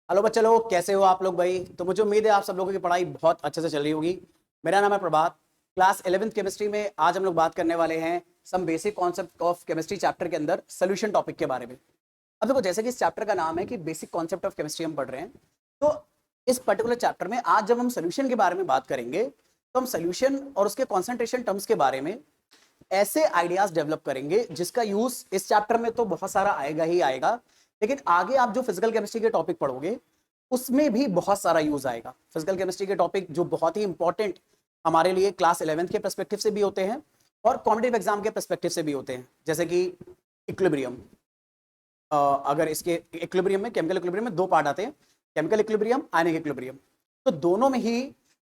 Hello बच्चे लोग, कैसे हो आप लोग भाई। तो मुझे उम्मीद है आप सब लोगों की पढ़ाई बहुत अच्छे से चल रही होगी। मेरा नाम है प्रभात। क्लास 11th केमिस्ट्री में आज हम लोग बात करने वाले हैं some basic concept of chemistry chapter के अंदर सोल्यूशन टॉपिक के बारे में। अब देखो, जैसे कि इस चैप्टर का नाम है कि बेसिक कॉन्सेप्ट ऑफ केमिस्ट्री हम पढ़ रहे हैं, तो इस पर्टिकुलर चैप्टर में आज जब हम सोल्यूशन के बारे में बात करेंगे तो हम सोल्यूशन और उसके कॉन्सेंट्रेशन टर्म्स के बारे में ऐसे आइडियाज डेवलप करेंगे जिसका यूज इस चैप्टर में तो बहुत सारा आएगा ही आएगा, लेकिन आगे आप जो फिजिकल केमिस्ट्री के टॉपिक पढ़ोगे उसमें भी बहुत सारा यूज आएगा। फिजिकल केमिस्ट्री के टॉपिक जो बहुत ही इंपॉर्टेंट हमारे लिए क्लास 11th के पर्सपेक्टिव से भी होते हैं और कॉम्पिटिटिव एग्जाम के पर्सपेक्टिव से भी होते हैं, जैसे कि इक्विलिब्रियम। अगर इसके इक्विलिब्रियम में, केमिकल इक्विलिब्रियम में दो पार्ट आते हैं, केमिकल इक्विलिब्रियम, आयनिक इक्विलिब्रियम। तो दोनों में ही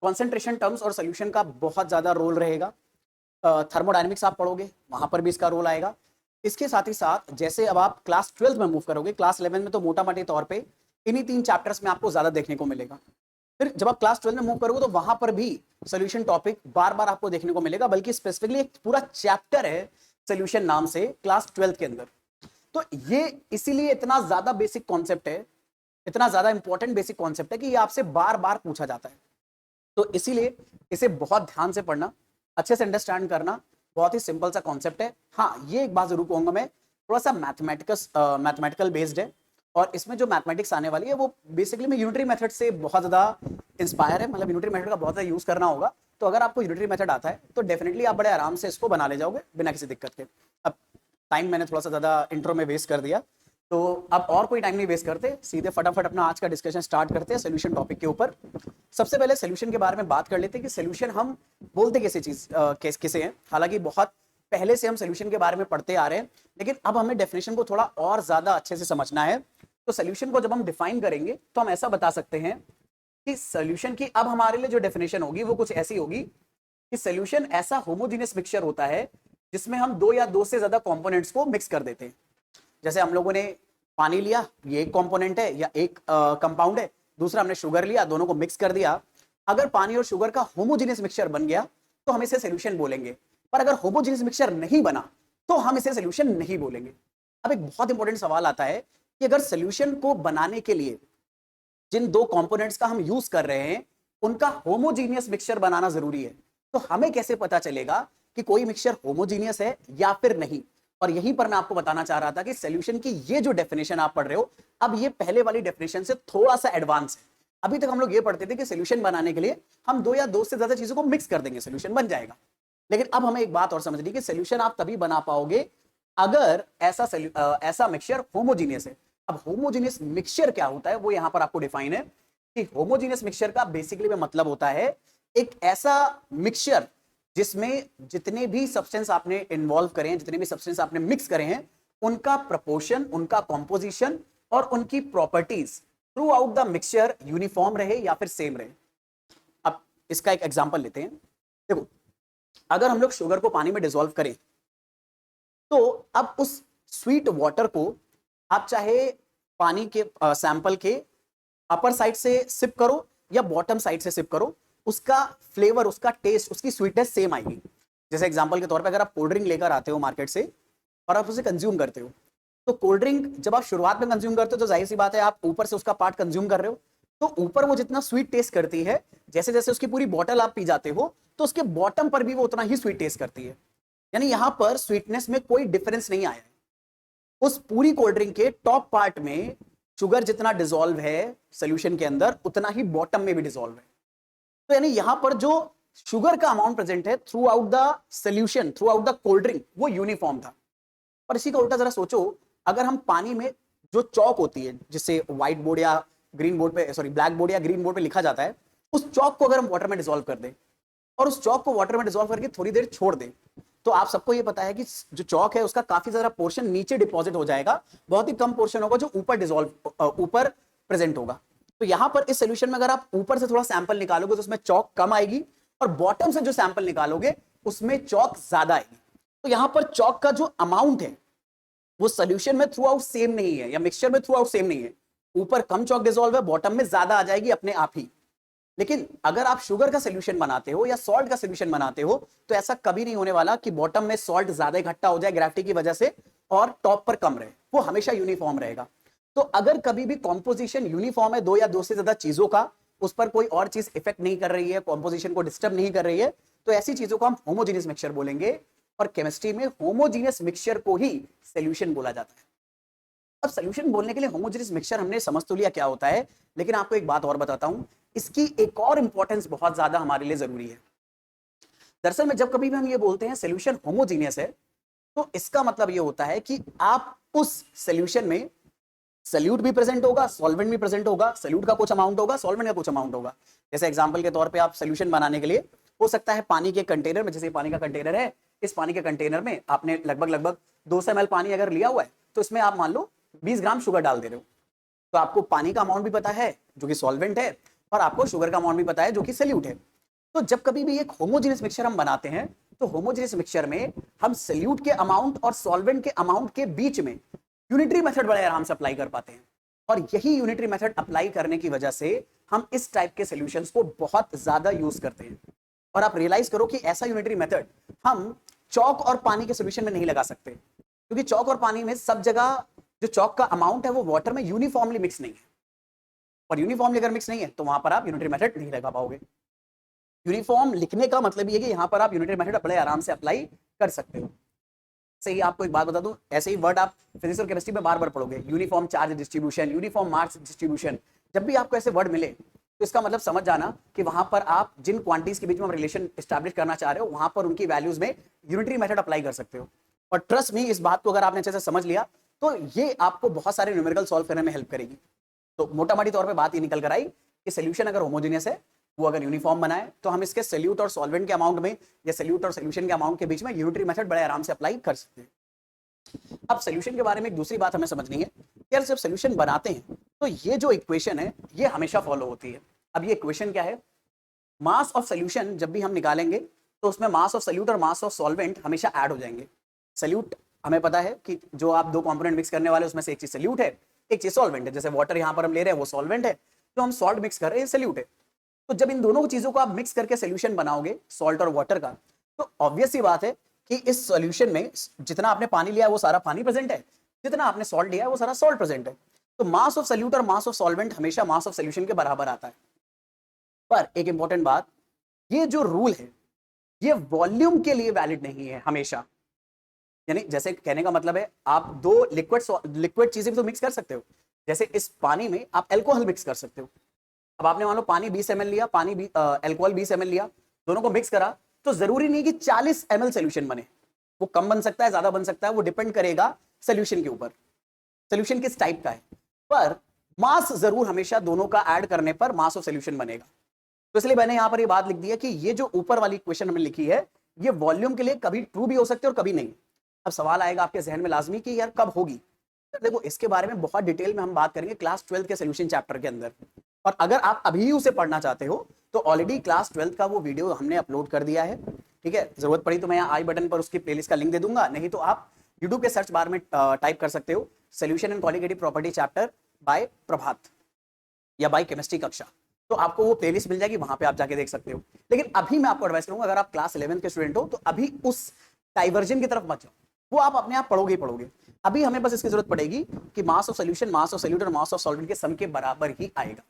कॉन्सेंट्रेशन टर्म्स और सोल्यूशन का बहुत ज्यादा रोल रहेगा। थर्मोडायनेमिक्स आप पढ़ोगे, वहां पर भी इसका रोल आएगा। इसके साथ ही साथ जैसे अब आप क्लास 12 में मूव करोगे, क्लास 11 में तो मोटा मोटी तौर पे इन्हीं तीन चैप्टर्स में आपको ज्यादा देखने को मिलेगा। फिर जब आप क्लास 12 में मूव करोगे तो वहां पर भी सोल्यूशन टॉपिक बार बार आपको देखने को मिलेगा, बल्कि स्पेसिफिकली एक पूरा चैप्टर है सोल्यूशन नाम से क्लास 12 के अंदर। तो ये इसीलिए इतना ज्यादा बेसिक कॉन्सेप्ट है, इतना ज्यादा इंपॉर्टेंट बेसिक कॉन्सेप्ट है कि ये आपसे बार बार पूछा जाता है। तो इसीलिए इसे बहुत ध्यान से पढ़ना, अच्छे से अंडरस्टैंड करना। बहुत ही सिंपल सा कॉन्सेप्ट है। हाँ, ये एक बात जरूर कहूंगा मैं, थोड़ा सा मैथमेटिकल बेस्ड है और इसमें जो मैथमेटिक्स आने वाली है वो बेसिकली में यूनिटरी मेथड से बहुत ज्यादा इंस्पायर है, मतलब यूनिटरी मेथड का बहुत ज्यादा यूज करना होगा। तो अगर आपको यूनिटरी मेथड आता है तो डेफिनेटली आप बड़े आराम से इसको बना ले जाओगे बिना किसी दिक्कत के। अब टाइम मैंने थोड़ा सा ज्यादा इंट्रो में वेस्ट कर दिया, तो अब और कोई टाइम नहीं वेस्ट करते, सीधे फटाफट अपना आज का डिस्कशन स्टार्ट करते हैं सोल्यूशन टॉपिक के ऊपर। सबसे पहले सोल्यूशन के बारे में बात कर लेते हैं कि सोल्यूशन हम बोलते कैसे चीज किसे हैं। हालांकि बहुत पहले से हम सोल्यूशन के बारे में पढ़ते आ रहे हैं, लेकिन अब हमें डेफिनेशन को थोड़ा और ज्यादा अच्छे से समझना है। तो सोल्यूशन को जब हम डिफाइन करेंगे तो हम ऐसा बता सकते हैं कि सोल्यूशन की अब हमारे लिए जो डेफिनेशन होगी वो कुछ ऐसी होगी कि सोल्यूशन ऐसा होमोजीनियस मिक्सचर होता है जिसमें हम दो या दो से ज्यादा कंपोनेंट्स को मिक्स कर देते हैं। जैसे हम लोगों ने पानी लिया, ये एक कंपोनेंट है या एक कंपाउंड है, दूसरा हमने शुगर लिया, दोनों को मिक्स कर दिया। अगर पानी और शुगर का होमोजेनियस मिक्सचर बन गया तो हम इसे सोल्यूशन बोलेंगे, पर अगर होमोजेनियस मिक्सचर नहीं बना तो हम इसे सोल्यूशन नहीं बोलेंगे। अब एक बहुत इंपॉर्टेंट सवाल आता है कि अगर सोल्यूशन को बनाने के लिए जिन दो कंपोनेंट्स का हम यूज कर रहे हैं उनका होमोजीनियस मिक्सचर बनाना जरूरी है, तो हमें कैसे पता चलेगा कि कोई मिक्सचर होमोजीनियस है या फिर नहीं। और यहीं पर मैं आपको बताना चाह रहा था कि सोल्यूशन की ये जो डेफिनेशन आप पढ़ रहे हो, अब ये पहले वाली डेफिनेशन से थोड़ा सा एडवांस है। अभी तक हम लोग ये पढ़ते थे कि सोल्यूशन बनाने के लिए हम दो या दो से ज्यादा चीजों को मिक्स कर देंगे, सोल्यूशन बन जाएगा। लेकिन अब हमें एक बात और समझनी कि सोल्यूशन आप तभी बना पाओगे अगर ऐसा मिक्सचर होमोजीनियस है। अब होमोजीनियस मिक्सचर क्या होता है वो यहां पर आपको डिफाइन है कि होमोजीनियस मिक्सचर का बेसिकली में मतलब होता है एक ऐसा मिक्सचर जिसमें जितने भी सब्सटेंस आपने इन्वॉल्व करे हैं, जितने भी सब्सटेंस आपने मिक्स करे हैं, उनका प्रपोर्शन, उनका कॉम्पोजिशन और उनकी properties through out the mixture uniform रहे या फिर सेम रहे। अब इसका एक एग्जांपल लेते हैं। देखो, अगर हम लोग शुगर को पानी में डिसॉल्व करें तो अब उस स्वीट वाटर को आप चाहे पानी के सैंपल के अपर साइड से सिप करो या बॉटम साइड से सिप करो, उसका फ्लेवर, उसका टेस्ट, उसकी स्वीटनेस सेम आएगी। जैसे एग्जांपल के तौर पे अगर आप कोल्ड ड्रिंक लेकर आते हो मार्केट से और आप उसे कंज्यूम करते हो, तो कोल्ड ड्रिंक जब आप शुरुआत में कंज्यूम करते हो तो जाहिर सी बात है आप ऊपर से उसका पार्ट कंज्यूम कर रहे हो, तो ऊपर वो जितना स्वीट टेस्ट करती है, जैसे जैसे उसकी पूरी बॉटल आप पी जाते हो तो उसके बॉटम पर भी वो उतना ही स्वीट टेस्ट करती है। यानी यहां पर स्वीटनेस में कोई डिफरेंस नहीं आया है। उस पूरी कोल्ड ड्रिंक के टॉप पार्ट में शुगर जितना डिसॉल्व है सोल्यूशन के अंदर, उतना ही बॉटम में भी डिसॉल्व है। तो यानी यहां पर जो शुगर का अमाउंट प्रेजेंट है through out the solution, through out the cold drink, वो यूनिफॉर्म था। और इसी का उल्टा जरा सोचो, अगर हम पानी में जो चौक होती है जिससे व्हाइट बोर्ड या ग्रीन बोर्ड पे, सॉरी ब्लैक बोर्ड या ग्रीन बोर्ड पे लिखा जाता है, उस चौक को अगर हम वाटर में डिसॉल्व कर दें और उस चौक को वाटर में डिसॉल्व करके थोड़ी देर छोड़ दें, तो आप सबको ये पता है कि जो चौक है उसका काफी ज्यादा पोर्शन नीचे डिपॉजिट हो जाएगा, बहुत ही कम पोर्शन होगा जो ऊपर डिसॉल्व ऊपर प्रेजेंट होगा। तो यहां पर इस सोल्यूशन में अगर आप ऊपर से थोड़ा सैंपल निकालोगे तो उसमें चौक कम आएगी और बॉटम से जो सैंपल निकालोगे उसमें चौक ज्यादा आएगी। तो यहां पर चौक का जो अमाउंट है वो सोल्यूशन में थ्रू आउट सेम नहीं है या मिक्सचर में थ्रू आउट सेम नहीं है। ऊपर कम चौक डिसॉल्व है, बॉटम में ज्यादा आ जाएगी अपने आप ही। लेकिन अगर आप शुगर का सोल्यूशन बनाते हो या सॉल्ट का सोल्यूशन बनाते हो तो ऐसा कभी नहीं होने वाला कि बॉटम में सॉल्ट ज्यादा इकट्ठा हो जाए ग्रेविटी की वजह से और टॉप पर कम रहे, वो हमेशा यूनिफॉर्म रहेगा। तो अगर कभी भी कॉम्पोजिशन यूनिफॉर्म है, दो या दो से ज्यादा चीजों का, उस पर कोई और चीज इफेक्ट नहीं कर रही है, कॉम्पोजिशन को डिस्टर्ब नहीं कर रही है, तो ऐसी चीजों को हम होमोजीनियस मिक्सचर बोलेंगे। और केमिस्ट्री में होमोजीनियस मिक्सचर को ही सॉल्यूशन बोला जाता है। अब सॉल्यूशन बोलने के लिए होमोजेनियस मिक्सचर हमने समझ तो लिया क्या होता है, लेकिन आपको एक बात और बताता हूं, इसकी एक और इंपॉर्टेंस बहुत ज्यादा हमारे लिए जरूरी है। दरअसल में जब कभी भी हम ये बोलते हैं सॉल्यूशन होमोजीनियस है, तो इसका मतलब ये होता है कि आप उस सॉल्यूशन में सल्यूट भी प्रेजेंट होगा, सॉल्वेंट भी प्रेजेंट होगा, सल्यूट का कुछ अमाउंट होगा, सॉल्वेंट का कुछ अमाउंट होगा। जैसे एग्जांपल के तौर पे आप सॉल्यूशन बनाने के लिए हो सकता है पानी के कंटेनर में, जैसे पानी का कंटेनर है, इस पानी के कंटेनर में आपने लगभग लगभग 200 ml पानी अगर लिया हुआ है, तो इसमें आप मान लो 20 ग्राम शुगर डाल दे रहे हो। तो आपको पानी का अमाउंट भी पता है जो कि सॉल्वेंट है, और आपको शुगर का अमाउंट भी पता है जो कि सल्यूट है। तो जब कभी भी एक होमोजेनियस मिक्सचर हम बनाते हैं, तो होमोजेनियस मिक्सचर में हम सल्यूट के अमाउंट और सॉल्वेंट के अमाउंट के बीच में यूनिटरी मेथड बड़े आराम से अप्लाई कर पाते हैं। और यही यूनिटरी मेथड अप्लाई करने की वजह से हम इस टाइप के सॉल्यूशंस को बहुत ज्यादा यूज करते हैं। और आप रियलाइज करो कि ऐसा यूनिटरी मेथड हम चौक और पानी के सॉल्यूशन में नहीं लगा सकते, क्योंकि चौक और पानी में सब जगह जो चौक का अमाउंट है वो वाटर में यूनिफॉर्मली मिक्स नहीं है, और यूनिफॉर्मली अगर मिक्स नहीं है तो वहां पर आप यूनिटरी मेथड नहीं लगा पाओगे। यूनिफॉर्म लिखने का मतलब ये है कि यहां पर आप यूनिटरी मेथड बड़े आराम से अप्लाई कर सकते हो। सही, आपको एक बात बता दूं, ऐसे ही वर्ड आप फिजिक्स और केमिस्ट्री में बार बार पढ़ोगे, uniform charge distribution, uniform mass distribution. जब भी आपको ऐसे वर्ड मिले तो इसका मतलब समझ जाना कि वहां पर आप जिन क्वांटिटीज के बीच में रिलेशन स्टैब्लिश करना चाह रहे हो, वहां पर उनकी वैल्यूज में यूनिटरी मेथड अप्लाई कर सकते हो। और ट्रस्ट मी, इस बात को अगर आपने अच्छे से समझ लिया तो ये आपको बहुत सारे न्यूमेरिकल सॉल्व करने में हेल्प करेगी। तो मोटा मोटी तौर पे बात ये निकल कर आई कि सोल्यूशन अगर होमोजेनियस है, वो अगर यूनिफॉर्म बनाए, तो हम इसके सल्यूट और सॉल्वेंट के अमाउंट में या सल्यूट और सोल्यूशन के अमाउंट के बीच में यूनिटरी मेथड बड़े आराम से अप्लाई कर सकते हैं। अब सोल्यूशन के बारे में एक दूसरी बात हमें समझनी है, यार जब सोल्यूशन बनाते हैं तो ये जो इक्वेशन है ये हमेशा फॉलो होती है। अब ये इक्वेशन क्या है, मास ऑफ सोल्यूशन जब भी हम निकालेंगे तो उसमें मास ऑफ सल्यूट और मास ऑफ सॉल्वेंट हमेशा ऐड हो जाएंगे। सल्यूट हमें पता है कि जो आप दो कंपोनेंट मिक्स करने वाले उसमें से एक चीज सल्यूट है, एक चीज सॉल्वेंट है। जैसे वाटर यहां पर हम ले रहे हैं वो सॉल्वेंट है, जो हम सॉल्ट मिक्स कर रहे हैं सल्यूट है। तो जब इन दोनों चीजों को आप मिक्स करके सोल्यूशन बनाओगे सॉल्ट और वाटर का, तो ऑब्वियस सी बात है कि इस सॉल्यूशन में जितना आपने पानी लिया है वो सारा पानी प्रेजेंट है, जितना आपने सॉल्ट लिया है वो सारा सॉल्ट प्रेजेंट है। तो मास ऑफ सल्यूट और मास ऑफ सॉल्वेंट हमेशा मास ऑफ सोल्यूशन के बराबर आता है। पर एक इंपॉर्टेंट बात, ये जो रूल है ये वॉल्यूम के लिए वैलिड नहीं है हमेशा। यानी जैसे कहने का मतलब है आप दो लिक्विड चीजें भी तो मिक्स कर सकते हो। जैसे इस पानी में आप अल्कोहल मिक्स कर सकते हो। अब आपने मान लो पानी 20 ml लिया, पानी अल्कोहल 20 ml लिया, दोनों को मिक्स करा, तो जरूरी नहीं कि 40 ml सोल्यूशन बने। वो कम बन सकता है, ज्यादा बन सकता है, वो डिपेंड करेगा सोल्यूशन के ऊपर, सोल्यूशन किस टाइप का है। पर मास जरूर हमेशा दोनों का ऐड करने पर मास ऑफ सोल्यूशन बनेगा। तो इसलिए मैंने यहां पर ये बात लिख दी है कि ये जो ऊपर वाली इक्वेशन हमने लिखी है ये वॉल्यूम के लिए कभी ट्रू भी हो सकती है और कभी नहीं। अब सवाल आएगा आपके जहन में लाजमी कि यार कब होगी। देखो इसके बारे में बहुत डिटेल में हम बात करेंगे क्लास 12 के सोल्यूशन चैप्टर के अंदर। और अगर आप अभी उसे पढ़ना चाहते हो तो ऑलरेडी क्लास 12 का वो वीडियो हमने अपलोड कर दिया है। ठीक है, जरूरत पड़ी तो मैं यहाँ आई बटन पर उसकी प्लेलिस्ट का लिंक दे दूंगा, नहीं तो आप यूट्यूब के सर्च बार में टाइप कर सकते हो solution and colligative property chapter by Prabhat या बाय केमिस्ट्री कक्षा, तो आपको वो प्लेलिस्ट मिल जाएगी, वहां पे आप जाके देख सकते हो। लेकिन अभी मैं आपको एडवाइस करूंगा, अगर आप क्लास 11 के स्टूडेंट हो तो अभी उस डाइवर्जन की तरफ मत जाओ, वो आप अपने आप पढ़ोगे ही पढ़ोगे। अभी हमें बस इसकी जरूरत पड़ेगी कि mass of solution, mass of solute और मास ऑफ सॉल्वेंट के सम के बराबर ही आएगा।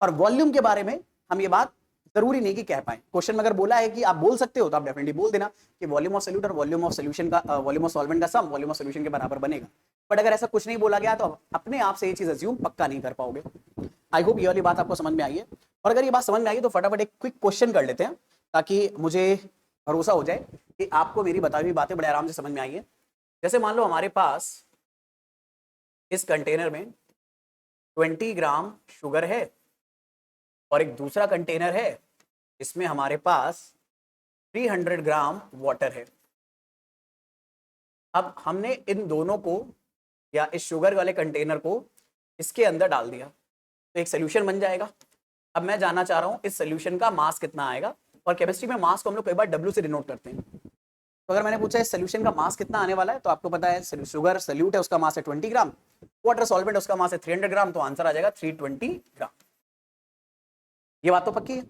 और वॉल्यूम के बारे में हम ये बात जरूरी नहीं कि कह पाए, क्वेश्चन में अगर बोला है कि आप बोल सकते हो तो आप डेफिनेटली बोल देना कि वॉल्यूम ऑफ सॉल्यूट और वॉल्यूम ऑफ सोल्यूशन का वॉल्यूम ऑफ सॉल्वेंट का सम वॉल्यूम ऑफ सोल्यूशन के बराबर बनेगा। बट अगर ऐसा कुछ नहीं बोला गया तो अपने आप से ये चीज अज्यूम पक्का नहीं कर पाओगे। आई होप ये वाली बात आपको समझ में आई है। और अगर ये बात समझ में आई तो फटाफट एक क्विक क्वेश्चन कर लेते हैं ताकि मुझे भरोसा हो जाए कि आपको मेरी बताई हुई बातें बड़े आराम से समझ में आई है। जैसे मान लो हमारे पास इस कंटेनर में 20 ग्राम शुगर है और एक दूसरा कंटेनर है इसमें हमारे पास 300 ग्राम वाटर है। अब हमने इन दोनों को या इस शुगर वाले कंटेनर को इसके अंदर डाल दिया तो एक सोल्यूशन बन जाएगा। अब मैं जानना चाह रहा हूं इस सोल्यूशन का मास कितना आएगा, और केमिस्ट्री में मास को हम लोग कई बार W से डिनोट करते हैं। तो अगर मैंने पूछा इस सोल्यूशन का मास कितना आने वाला है, तो आपको पता है शुगर सोल्यूट है उसका मास है 20 ग्राम, वाटर सॉल्वेंट उसका मास है 300 ग्राम, तो आंसर आ जाएगा 320 ग्राम। ये बात तो पक्की है।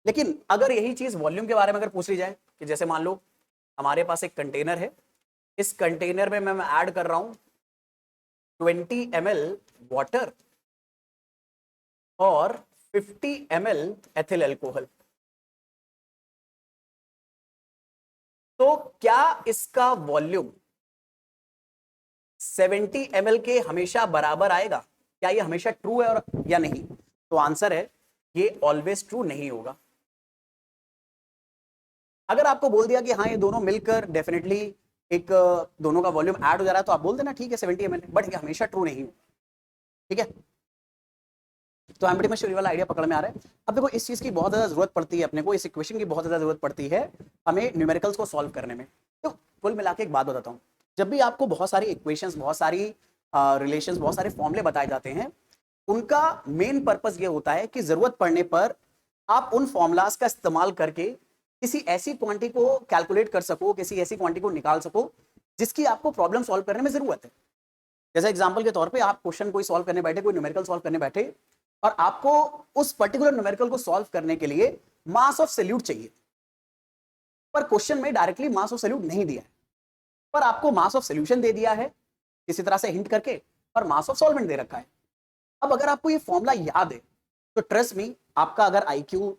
लेकिन अगर यही चीज वॉल्यूम के बारे में अगर पूछ ली जाए कि जैसे मान लो हमारे पास एक कंटेनर है, इस कंटेनर में मैं ऐड कर रहा हूं 20 ml वाटर और 50 ml एथिल अल्कोहल, तो क्या इसका वॉल्यूम 70 ml के हमेशा बराबर आएगा? क्या ये हमेशा ट्रू है और या नहीं? तो आंसर है ये ऑलवेज ट्रू नहीं होगा। अगर आपको बोल दिया कि हाँ ये दोनों मिलकर डेफिनेटली एक दोनों का वॉल्यूम ऐड हो जा रहा है, तो आप बोल देना ठीक है 70 ml, बट ये हमेशा ट्रू नहीं होगा। ठीक है, तो I am pretty much sure वाला आइडिया पकड़ में आ रहा है। अब देखो इस चीज की बहुत ज्यादा जरूरत पड़ती है अपने को, इस इक्वेशन की बहुत ज्यादा जरूरत पड़ती है हमें न्यूमेरिकल्स को सॉल्व करने में। तो कुल मिला के एक बात बताता हूँ, जब भी आपको बहुत सारी इक्वेशंस, बहुत सारी रिलेशंस, बहुत सारे फॉर्मूले बताए जाते हैं, उनका मेन पर्पस ये होता है कि जरूरत पड़ने पर आप उन फॉर्मूलाज का इस्तेमाल करके किसी ऐसी क्वांटिटी को कैलकुलेट कर सको, किसी ऐसी क्वांटिटी को निकाल सको जिसकी आपको प्रॉब्लम सॉल्व करने में जरूरत है। जैसे एग्जांपल के तौर पे आप क्वेश्चन कोई सॉल्व करने बैठे, कोई न्यूमेरिकल सॉल्व करने बैठे, और आपको उस पर्टिकुलर न्यूमेरिकल को सॉल्व करने के लिए मास ऑफ सॉल्यूट चाहिए, पर क्वेश्चन में डायरेक्टली मास ऑफ सॉल्यूट नहीं दिया है, पर आपको मास ऑफ सॉल्यूशन दे दिया है किसी तरह से हिंट करके, और मास ऑफ सॉल्वेंट दे रखा है। अब अगर आपको ये फॉर्मूला याद है तो ट्रस्ट मी, आपका अगर आईक्यू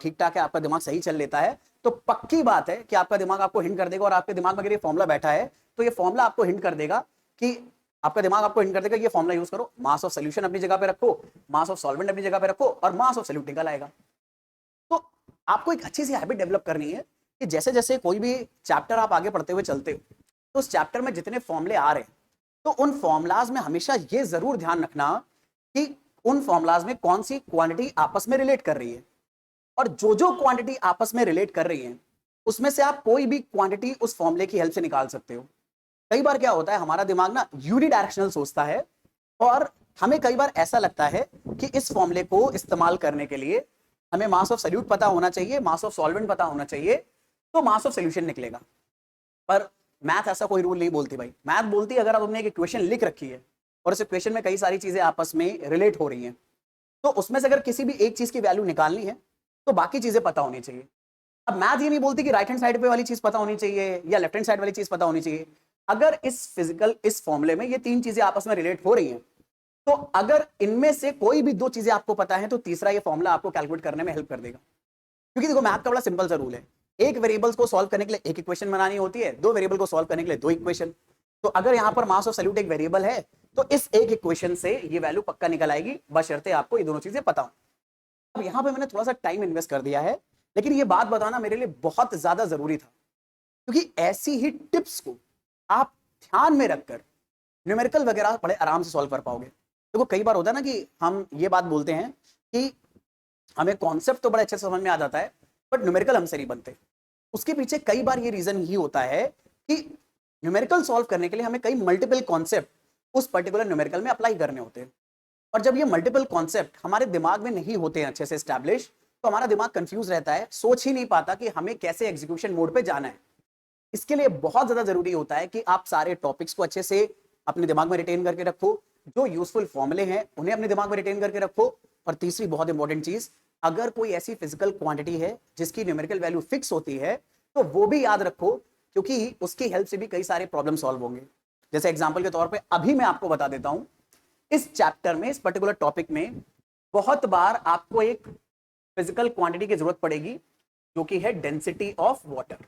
ठीक ठाक है, आपका दिमाग सही चल लेता है, तो पक्की बात है कि आपका दिमाग आपको हिंट कर देगा, और आपके दिमाग में अगर ये फॉर्मूला बैठा है तो ये फॉर्मूला आपको हिंट कर देगा कि आपका दिमाग आपको हिंट कर देगा ये फॉर्मूला यूज करो, मास ऑफ सॉल्यूशन अपनी जगह पे रखो, मास ऑफ सॉल्वेंट अपनी जगह पे रखो, और मास ऑफ सॉल्यूट निकल आएगा। तो आपको एक अच्छी सी हैबिट डेवलप करनी है कि जैसे जैसे कोई भी चैप्टर आप आगे पढ़ते हुए चलते हो, तो उस चैप्टर में जितने फॉर्मूले आ रहे हैं, तो उन फॉर्मूलाज में हमेशा ये जरूर ध्यान रखना कि उन फॉर्मूलाज में कौन सी क्वांटिटी आपस में रिलेट कर रही है, और जो जो क्वांटिटी आपस में रिलेट कर रही है उसमें से आप कोई भी क्वांटिटी उस फॉर्मूले की हेल्प से निकाल सकते हो। कई बार क्या होता है, हमारा दिमाग ना यूनिडायरेक्शनल सोचता है, और हमें कई बार ऐसा लगता है कि इस फॉर्मूले को इस्तेमाल करने के लिए हमें मास ऑफ सॉल्यूट पता होना चाहिए, मास ऑफ सॉल्वेंट पता होना चाहिए, तो मास ऑफ सॉल्यूशन निकलेगा। पर मैथ ऐसा कोई रूल नहीं बोलती भाई। मैथ बोलती है अगर आपने एक इक्वेशन लिख रखी है और उस इक्वेशन में कई सारी चीजें आपस में रिलेट हो रही हैं, तो उसमें से अगर किसी भी एक चीज की वैल्यू निकालनी है तो बाकी चीजें पता होनी चाहिए। अब मैथ ये नहीं बोलती कि राइट हैंड साइड पे वाली चीज पता होनी चाहिए या लेफ्ट हैंड साइड वाली चीज पता होनी चाहिए। अगर इस फॉर्मूले में ये तीन चीजें आपस में रिलेट हो रही हैं, तो अगर इनमें से कोई भी दो चीजें आपको पता है तो तीसरा ये फॉर्मूला आपको कैलकुलेट करने में हेल्प कर देगा। क्योंकि देखो मैथ का बड़ा सिंपल सा रूल है, एक वेरिएबल्स को सॉल्व करने के लिए एक इक्वेशन बनानी होती है, दो वेरिएबल को सॉल्व करने के लिए दो इक्वेशन। तो अगर यहां पर मास ऑफ सॉल्यूट एक वेरिएबल है तो इस एक इक्वेशन से ये वैल्यू पक्का निकल आएगी, बशर्ते आपको ये दोनों चीजें पता हो। अब यहां पे मैंने थोड़ा सा टाइम इन्वेस्ट कर दिया है, लेकिन ये बात बताना मेरे लिए बहुत ज्यादा जरूरी था, क्योंकि ऐसी ही टिप्स को आप ध्यान में रखकर न्यूमेरिकल वगैरह बड़े आराम से सॉल्व कर पाओगे। देखो कई बार होता है ना कि हम ये बात बोलते हैं कि हमें कॉन्सेप्ट तो बड़े अच्छे से समझ में आ जाता है, बट न्यूमेरिकल हमसे नहीं बनते। उसके पीछे कई बार ये रीजन ही होता है कि न्यूमेरिकल सॉल्व करने के लिए हमें कई मल्टीपल कॉन्सेप्ट उस पर्टिकुलर न्यूमेरिकल में अप्लाई करने होते हैं, और जब ये मल्टीपल कॉन्सेप्ट हमारे दिमाग में नहीं होते हैं अच्छे से एस्टैब्लिश, तो हमारा दिमाग कंफ्यूज रहता है, सोच ही नहीं पाता कि हमें कैसे एग्जीक्यूशन मोड पे जाना है। इसके लिए बहुत ज्यादा जरूरी होता है कि आप सारे टॉपिक्स को अच्छे से अपने दिमाग में रिटेन करके रखो, जो यूजफुल फॉर्मूले हैं उन्हें अपने दिमाग में रिटेन करके रखो, और तीसरी बहुत इंपॉर्टेंट चीज, अगर कोई ऐसी फिजिकल क्वांटिटी है जिसकी न्यूमेरिकल वैल्यू फिक्स होती है तो वो भी याद रखो, क्योंकि उसकी हेल्प से भी कई सारे प्रॉब्लम सॉल्व होंगे। जैसे एग्जांपल के तौर पे अभी मैं आपको बता देता हूं, इस चैप्टर में, इस पर्टिकुलर टॉपिक में बहुत बार आपको एक फिजिकल क्वांटिटी की जरूरत पड़ेगी जो कि है डेंसिटी ऑफ वाटर।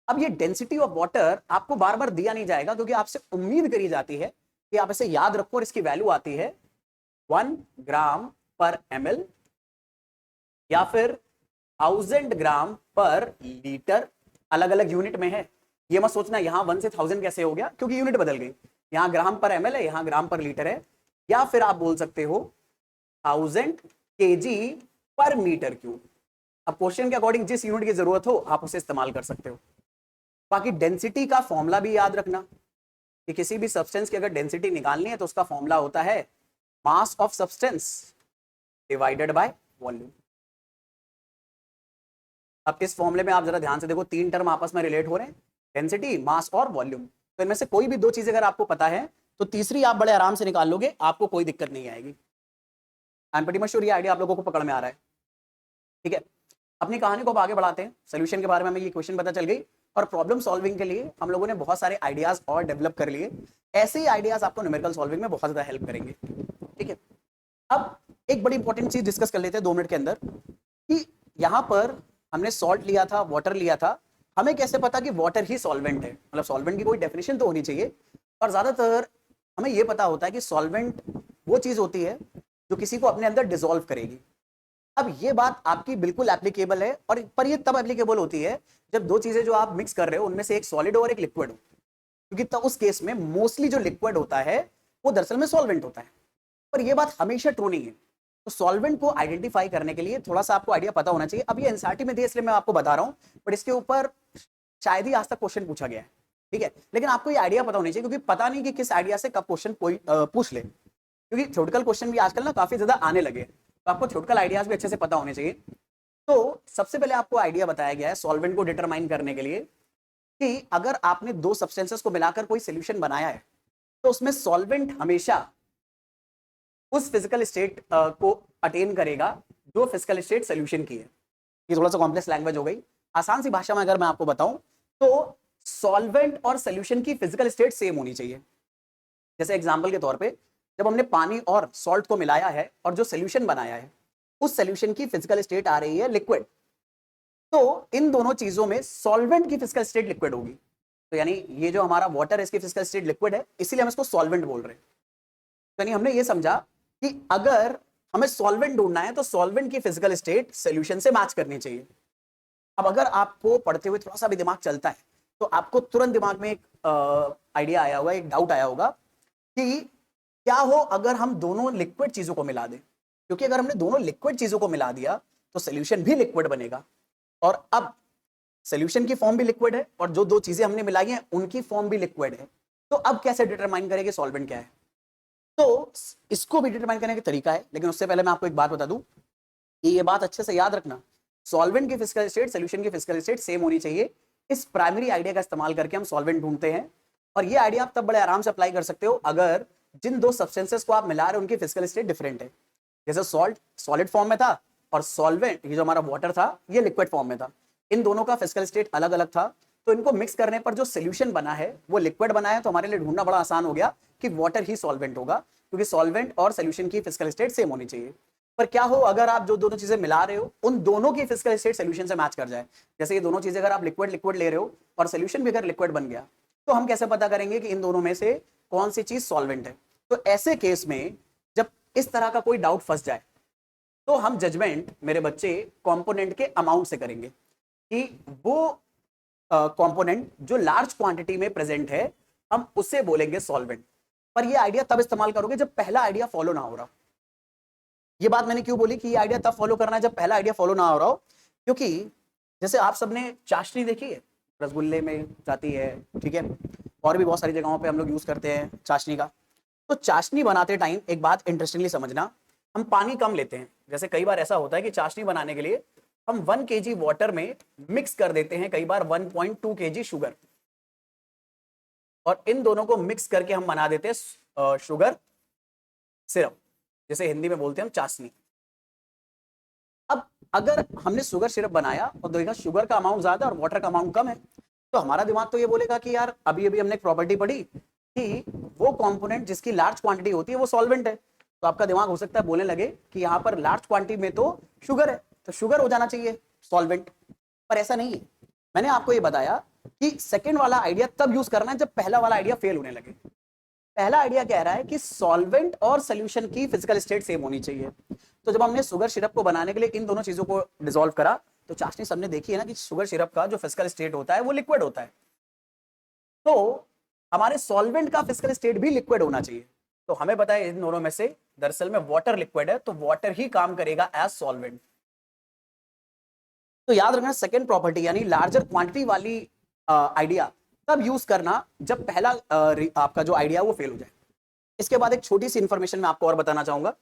अब ये डेंसिटी ऑफ वाटर आपको बार बार दिया नहीं जाएगा, क्योंकि आपसे उम्मीद करी जाती है कि आप इसे याद रखो, और इसकी वैल्यू आती है 1 ग्राम पर ml या फिर 1000 ग्राम पर लीटर। अलग अलग यूनिट में है, ये मत सोचना यहां 1 से 1000 कैसे हो गया, क्योंकि यूनिट बदल गई, यहां ग्राम पर ml है, यहां ग्राम पर लीटर है। या फिर आप बोल सकते हो 1000 kg पर मीटर क्यूब। अब क्वेश्चन के अकॉर्डिंग जिस यूनिट की जरूरत हो आप उसे इस्तेमाल कर सकते हो। बाकी डेंसिटी का फॉर्मूला भी याद रखना कि किसी भी सब्सटेंस की अगर डेंसिटी निकालनी है तो उसका फॉर्मूला होता है mass of substance divided by volume. अब इस फॉर्मूले में आप जरा ध्यान से देखो, तीन टर्म आपस में रिलेट हो रहे हैं, डेंसिटी, मास और वॉल्यूम। तो इनमें से कोई भी दो चीजें अगर आपको पता है तो तीसरी आप बड़े आराम से निकाल लोगे, आपको कोई दिक्कत नहीं आएगी। I am pretty much sure ये आइडिया आप लोगों को पकड़ में आ रहा है। ठीक है, अपनी कहानी को अब आगे बढ़ाते हैं। सोल्यूशन के बारे में हमें ये क्वेश्चन पता चल गई, और प्रॉब्लम सॉल्विंग के लिए हम लोगों ने बहुत सारे आइडियाज और डेवलप कर लिए। ऐसे ही आइडियाज आपको न्यूमेरिकल सॉल्विंग में बहुत ज्यादा हेल्प करेंगे। ठीक है, अब एक बड़ी इंपॉर्टेंट चीज डिस्कस कर लेते हैं 2 मिनट के अंदर कि यहां पर हमने सॉल्ट लिया था, वाटर लिया था, हमें कैसे पता कि वाटर ही सॉल्वेंट है? मतलब सॉल्वेंट की कोई डेफिनेशन तो होनी चाहिए, और ज्यादातर हमें यह पता होता है कि सॉल्वेंट वो चीज होती है जो किसी को अपने अंदर डिसॉल्व करेगी। अब ये बात आपकी बिल्कुल एप्लीकेबल है, और पर ये तब एप्लीकेबल होती है जब दो चीजें जो आप मिक्स कर रहे हो उनमें से एक सॉलिड और एक लिक्विड हो, क्योंकि तब उस केस में मोस्टली जो लिक्विड होता है वो दरअसल में सॉल्वेंट होता है। पर ये बात हमेशा ट्रू नहीं है। तो सॉल्वेंट को आइडेंटिफाई करने के लिए थोड़ा सा आपको आइडिया पता होना चाहिए। अब ये एनसीईआरटी में दिया इसलिए मैं आपको बता रहा हूं, बट इसके ऊपर शायद ही आज तक क्वेश्चन पूछा गया है। ठीक है, लेकिन आपको ये आइडिया पता होना चाहिए, क्योंकि पता नहीं कि किस आइडिया से कब क्वेश्चन कोई पूछ ले, क्योंकि थ्योरेटिकल क्वेश्चन भी आजकल ना काफी ज्यादा आने लगे, तो आपको थ्योरेटिकल आइडियाज भी अच्छे से पता होने चाहिए। तो सबसे पहले आपको आइडिया बताया गया है सॉल्वेंट को डिटरमाइन करने के लिए कि अगर आपने 2 सब्सटेंसेस को मिलाकर कोई सोल्यूशन बनाया है तो उसमें सॉल्वेंट हमेशा उस फिजिकल स्टेट को अटेन करेगा जो फिजिकल स्टेट सोल्यूशन की है। ये थोड़ा सा कॉम्प्लेक्स लैंग्वेज हो गई, आसान सी भाषा में अगर मैं आपको बताऊं तो सॉल्वेंट और सोल्यूशन की फिजिकल स्टेट सेम होनी चाहिए। जैसे एग्जांपल के तौर पे जब हमने पानी और सॉल्ट को मिलाया है और जो सोल्यूशन बनाया है उस सोल्यूशन की फिजिकल स्टेट आ रही है लिक्विड, तो इन दोनों चीजों में सॉल्वेंट की फिजिकल स्टेट लिक्विड होगी। तो यानी ये जो हमारा वाटर है इसकी फिजिकल स्टेट लिक्विड है, इसीलिए हम इसको सॉल्वेंट बोल रहे हैं। तो यानी हमने ये समझा कि अगर हमें सॉल्वेंट ढूंढना है तो सॉल्वेंट की फिजिकल स्टेट सॉल्यूशन से मैच करनी चाहिए। अब अगर आपको पढ़ते हुए थोड़ा सा भी दिमाग चलता है तो आपको तुरंत दिमाग में एक आइडिया आया होगा, एक डाउट आया होगा कि क्या हो अगर हम दोनों लिक्विड चीजों को मिला दें, क्योंकि अगर हमने दोनों लिक्विड चीजों को मिला दिया तो सॉल्यूशन भी लिक्विड बनेगा, और अब सॉल्यूशन की फॉर्म भी लिक्विड है और जो 2 चीजें हमने मिलाई हैं उनकी फॉर्म भी लिक्विड है। तो अब कैसे डिटरमाइन करें कि सॉल्वेंट क्या है? तो इसको भी डिटरमाइन करने का तरीका है, लेकिन उससे पहले मैं आपको एक बात बता दूं कि ये बात अच्छे से याद रखना, सॉल्वेंट की फिजिकल स्टेट सॉल्यूशन की फिजिकल स्टेट सेम होनी चाहिए। इस प्राइमरी आइडिया का इस्तेमाल करके हम सॉल्वेंट ढूंढते हैं, और ये आइडिया आप तब बड़े आराम से अप्लाई कर सकते हो अगर जिन 2 सब्सटेंसेस को आप मिला रहे हो उनकी फिजिकल स्टेट डिफरेंट है। जैसे सॉल्ट सॉलिड फॉर्म में था और सॉल्वेंट ये जो हमारा वाटर था ये लिक्विड फॉर्म में था, इन दोनों का फिजिकल स्टेट अलग अलग था, तो इनको मिक्स करने पर जो सोल्यूशन बना है वो लिक्विड बना है, तो हमारे लिए ढूंढना बड़ा आसान हो गया कि वाटर ही सॉल्वेंट होगा, क्योंकि सॉल्वेंट और सोल्यूशन की फिजिकल स्टेट सेम होनी चाहिए। पर क्या हो अगर आप जो दोनों चीजें मिला रहे हो उन दोनों की फिजिकल स्टेट सोल्यूशन से मैच कर जाए? जैसे ये दोनों चीजें अगर आप लिक्विड लिक्विड ले रहे हो और सोल्यूशन भी अगर लिक्विड बन गया, तो हम कैसे पता करेंगे कि इन दोनों में से कौन सी चीज सॉल्वेंट है? तो ऐसे केस में जब इस तरह का कोई डाउट फंस जाए तो हम जजमेंट मेरे बच्चे कंपोनेंट के अमाउंट से करेंगे कि वो कंपोनेंट जो लार्ज क्वांटिटी में प्रेजेंट है हम उसे बोलेंगे सॉल्वेंट। पर ये आइडिया तब इस्तेमाल करोगे जब पहला आइडिया फॉलो ना हो रहा। ये बात मैंने क्यों बोली कि ये आइडिया तब फॉलो करना है जब पहला आइडिया फॉलो ना हो रहा हो? क्योंकि जैसे आप सबने चाशनी देखी है, रसगुल्ले में जाती है, ठीक है, और भी बहुत सारी जगहों पे हम लोग यूज करते हैं चाशनी का। तो चाशनी बनाते टाइम एक बात इंटरेस्टिंगली समझना, हम पानी कम लेते हैं। जैसे कई बार ऐसा होता है कि चाशनी बनाने के लिए हम 1 kg वाटर में मिक्स कर देते हैं कई बार 1.2 kg शुगर, और इन दोनों को मिक्स करके हम बना देते हैं शुगर सिरप, जैसे हिंदी में बोलते हैं हम चाशनी। अब अगर हमने शुगर सिरप बनाया और देखा शुगर का अमाउंट ज्यादा और वाटर का अमाउंट कम है, तो हमारा दिमाग तो ये बोलेगा कि यार अभी अभी हमने एक प्रॉपर्टी पढ़ी कि वो कंपोनेंट जिसकी लार्ज क्वांटिटी होती है वो सॉल्वेंट है, तो आपका दिमाग हो सकता है बोलने लगे कि यहाँ पर लार्ज क्वांटिटी में तो शुगर है, तो शुगर हो जाना चाहिए सॉल्वेंट। पर ऐसा नहीं है। मैंने आपको ये बताया कि सेकंड वाला आइडिया तब यूज करना है जब पहला वाला आइडिया फेल होने लगे। पहला आइडिया कह रहा है कि सॉल्वेंट और सोल्यूशन की फिजिकल स्टेट सेम होनी चाहिए। तो जब हमने शुगर सिरप को बनाने के लिए इन दोनों चीजों को डिसॉल्व करा, तो चाशनी सबने देखी है ना कि शुगर सिरप का जो फिजिकल स्टेट होता है वो लिक्विड होता है, तो हमारे सॉल्वेंट का फिजिकल स्टेट भी लिक्विड होना चाहिए। तो हमें पता है इन दोनों में से दरअसल में वाटर लिक्विड है, तो वाटर ही काम करेगा एज सॉल्वेंट। तो याद रखना सेकेंड प्रॉपर्टी यानी लार्जर क्वांटिटी वाली आइडिया तब यूज करना जब पहला आपका जो आइडिया वो फेल हो जाए। इसके बाद एक छोटी सी इंफॉर्मेशन मैं आपको और बताना चाहूंगा,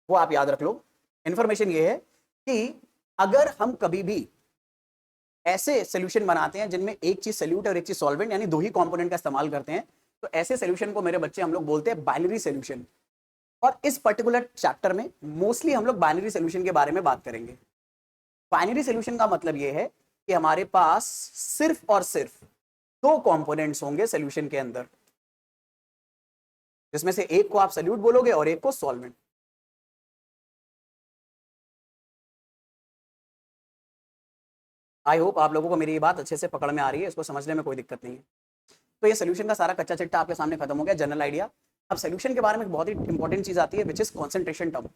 वो आप याद रख लो। इंफॉर्मेशन ये है कि अगर हम कभी भी ऐसे सोल्यूशन बनाते हैं जिनमें एक चीज सोल्यूट और एक चीज सॉल्वेंट यानी 2 ही कंपोनेंट का इस्तेमाल करते हैं, तो ऐसे सोल्यूशन को मेरे बच्चे हम लोग बोलते हैं बाइनरी सोल्यूशन। और इस पर्टिकुलर चैप्टर में मोस्टली हम लोग बाइनरी सोल्यूशन के बारे में बात करेंगे। बाइनरी सोल्यूशन का मतलब यह है कि हमारे पास सिर्फ और सिर्फ दो कंपोनेंट्स होंगे सॉल्यूशन के अंदर, जिसमें से एक को आप सॉल्यूट बोलोगे और एक को सॉल्वेंट। आई होप आप लोगों को मेरी ये बात अच्छे से पकड़ में आ रही है, इसको समझने में कोई दिक्कत नहीं है। तो ये सोल्यूशन का सारा कच्चा चिट्ठा आपके सामने खत्म हो गया, जनरल आइडिया। अब सोल्यूशन के बारे में एक बहुत ही इंपॉर्टेंट चीज आती है, विच इज कॉन्सेंट्रेशन टर्म।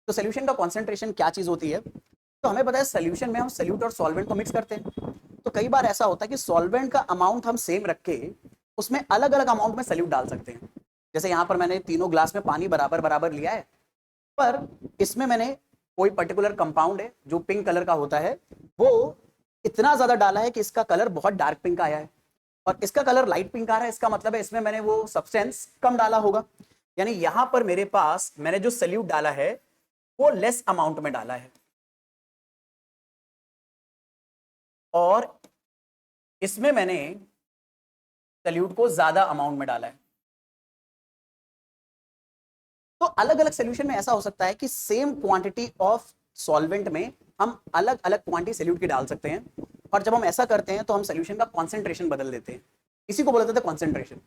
तो सोल्यूशन का कॉन्सेंट्रेशन क्या चीज होती है? तो हमें पता है सोल्यूशन में हम सोल्यूट और सॉल्वेंट को मिक्स करते हैं। तो कई बार ऐसा होता है कि सॉल्वेंट का अमाउंट हम सेम रख के उसमें अलग अलग अमाउंट में सोल्यूट डाल सकते हैं। जैसे यहाँ पर मैंने तीनों ग्लास में पानी बराबर बराबर लिया है, पर इसमें मैंने कोई पर्टिकुलर कंपाउंड है जो पिंक कलर का होता है, वो इतना ज्यादा डाला है कि इसका कलर बहुत डार्क पिंक आया है, और इसका कलर लाइट पिंक आ रहा है। इसका मतलब है इसमें मैंने वो सब्सटेंस कम डाला होगा, यानी यहां पर मेरे पास मैंने जो सल्यूट डाला है वो लेस अमाउंट में डाला है, और इसमें मैंने सल्यूट को ज्यादा अमाउंट में डाला है। तो अलग अलग सोल्यूशन में ऐसा हो सकता है कि सेम क्वांटिटी ऑफ सॉल्वेंट में हम अलग अलग क्वांटिटी सल्यूट की डाल सकते हैं, और जब हम ऐसा करते हैं तो हम सोल्यूशन का कॉन्सेंट्रेशन बदल देते हैं। इसी को बोला जाता है कॉन्सेंट्रेशन।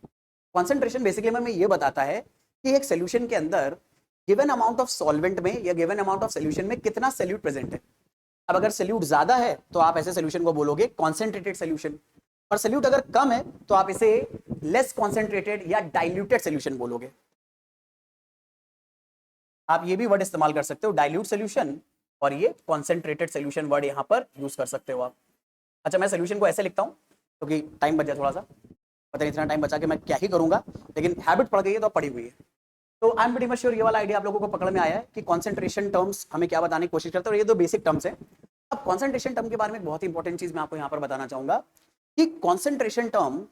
कॉन्सेंट्रेशन बेसिकली हमें ये बताता है कि एक सोल्यूशन के अंदर गिवन अमाउंट ऑफ सॉल्वेंट में या गिवन अमाउंट ऑफ सोल्यूशन में कितना सल्यूट प्रेजेंट है। अब अगर सल्यूट ज्यादा है तो आप ऐसे सोल्यूशन को बोलोगे कॉन्सेंट्रेटेड सोल्यूशन, और सल्यूट अगर कम है तो आप इसे लेस कॉन्सेंट्रेटेड या डाइल्यूटेड सोल्यूशन बोलोगे। आप ये भी वर्ड इस्तेमाल कर सकते हो, डाइल्यूट सोल्यूशन, और ये कॉन्सेंट्रेटेड सोल्यूशन वर्ड यहां पर यूज कर सकते हो आप। अच्छा, मैं सोल्यूशन को ऐसे लिखता हूं क्योंकि टाइम बच जाए थोड़ा सा, पता नहीं इतना टाइम बचा के मैं क्या ही करूंगा, लेकिन हैबिट पड़ गई है तो पड़ी हुई है। तो I am pretty much sure ये वाला आइडिया आप लोगों को पकड़ में आया है कि कॉन्सेंट्रेशन टर्म्स हमें क्या बताने की कोशिश करते हैं, और ये दो बेसिक टर्म्स हैं। अब कॉन्सेंट्रेशन टर्म के बारे में बहुत ही इंपॉर्टेंट चीज मैं आपको यहाँ पर बताना चाहूंगा कि कॉन्सेंट्रेशन टर्म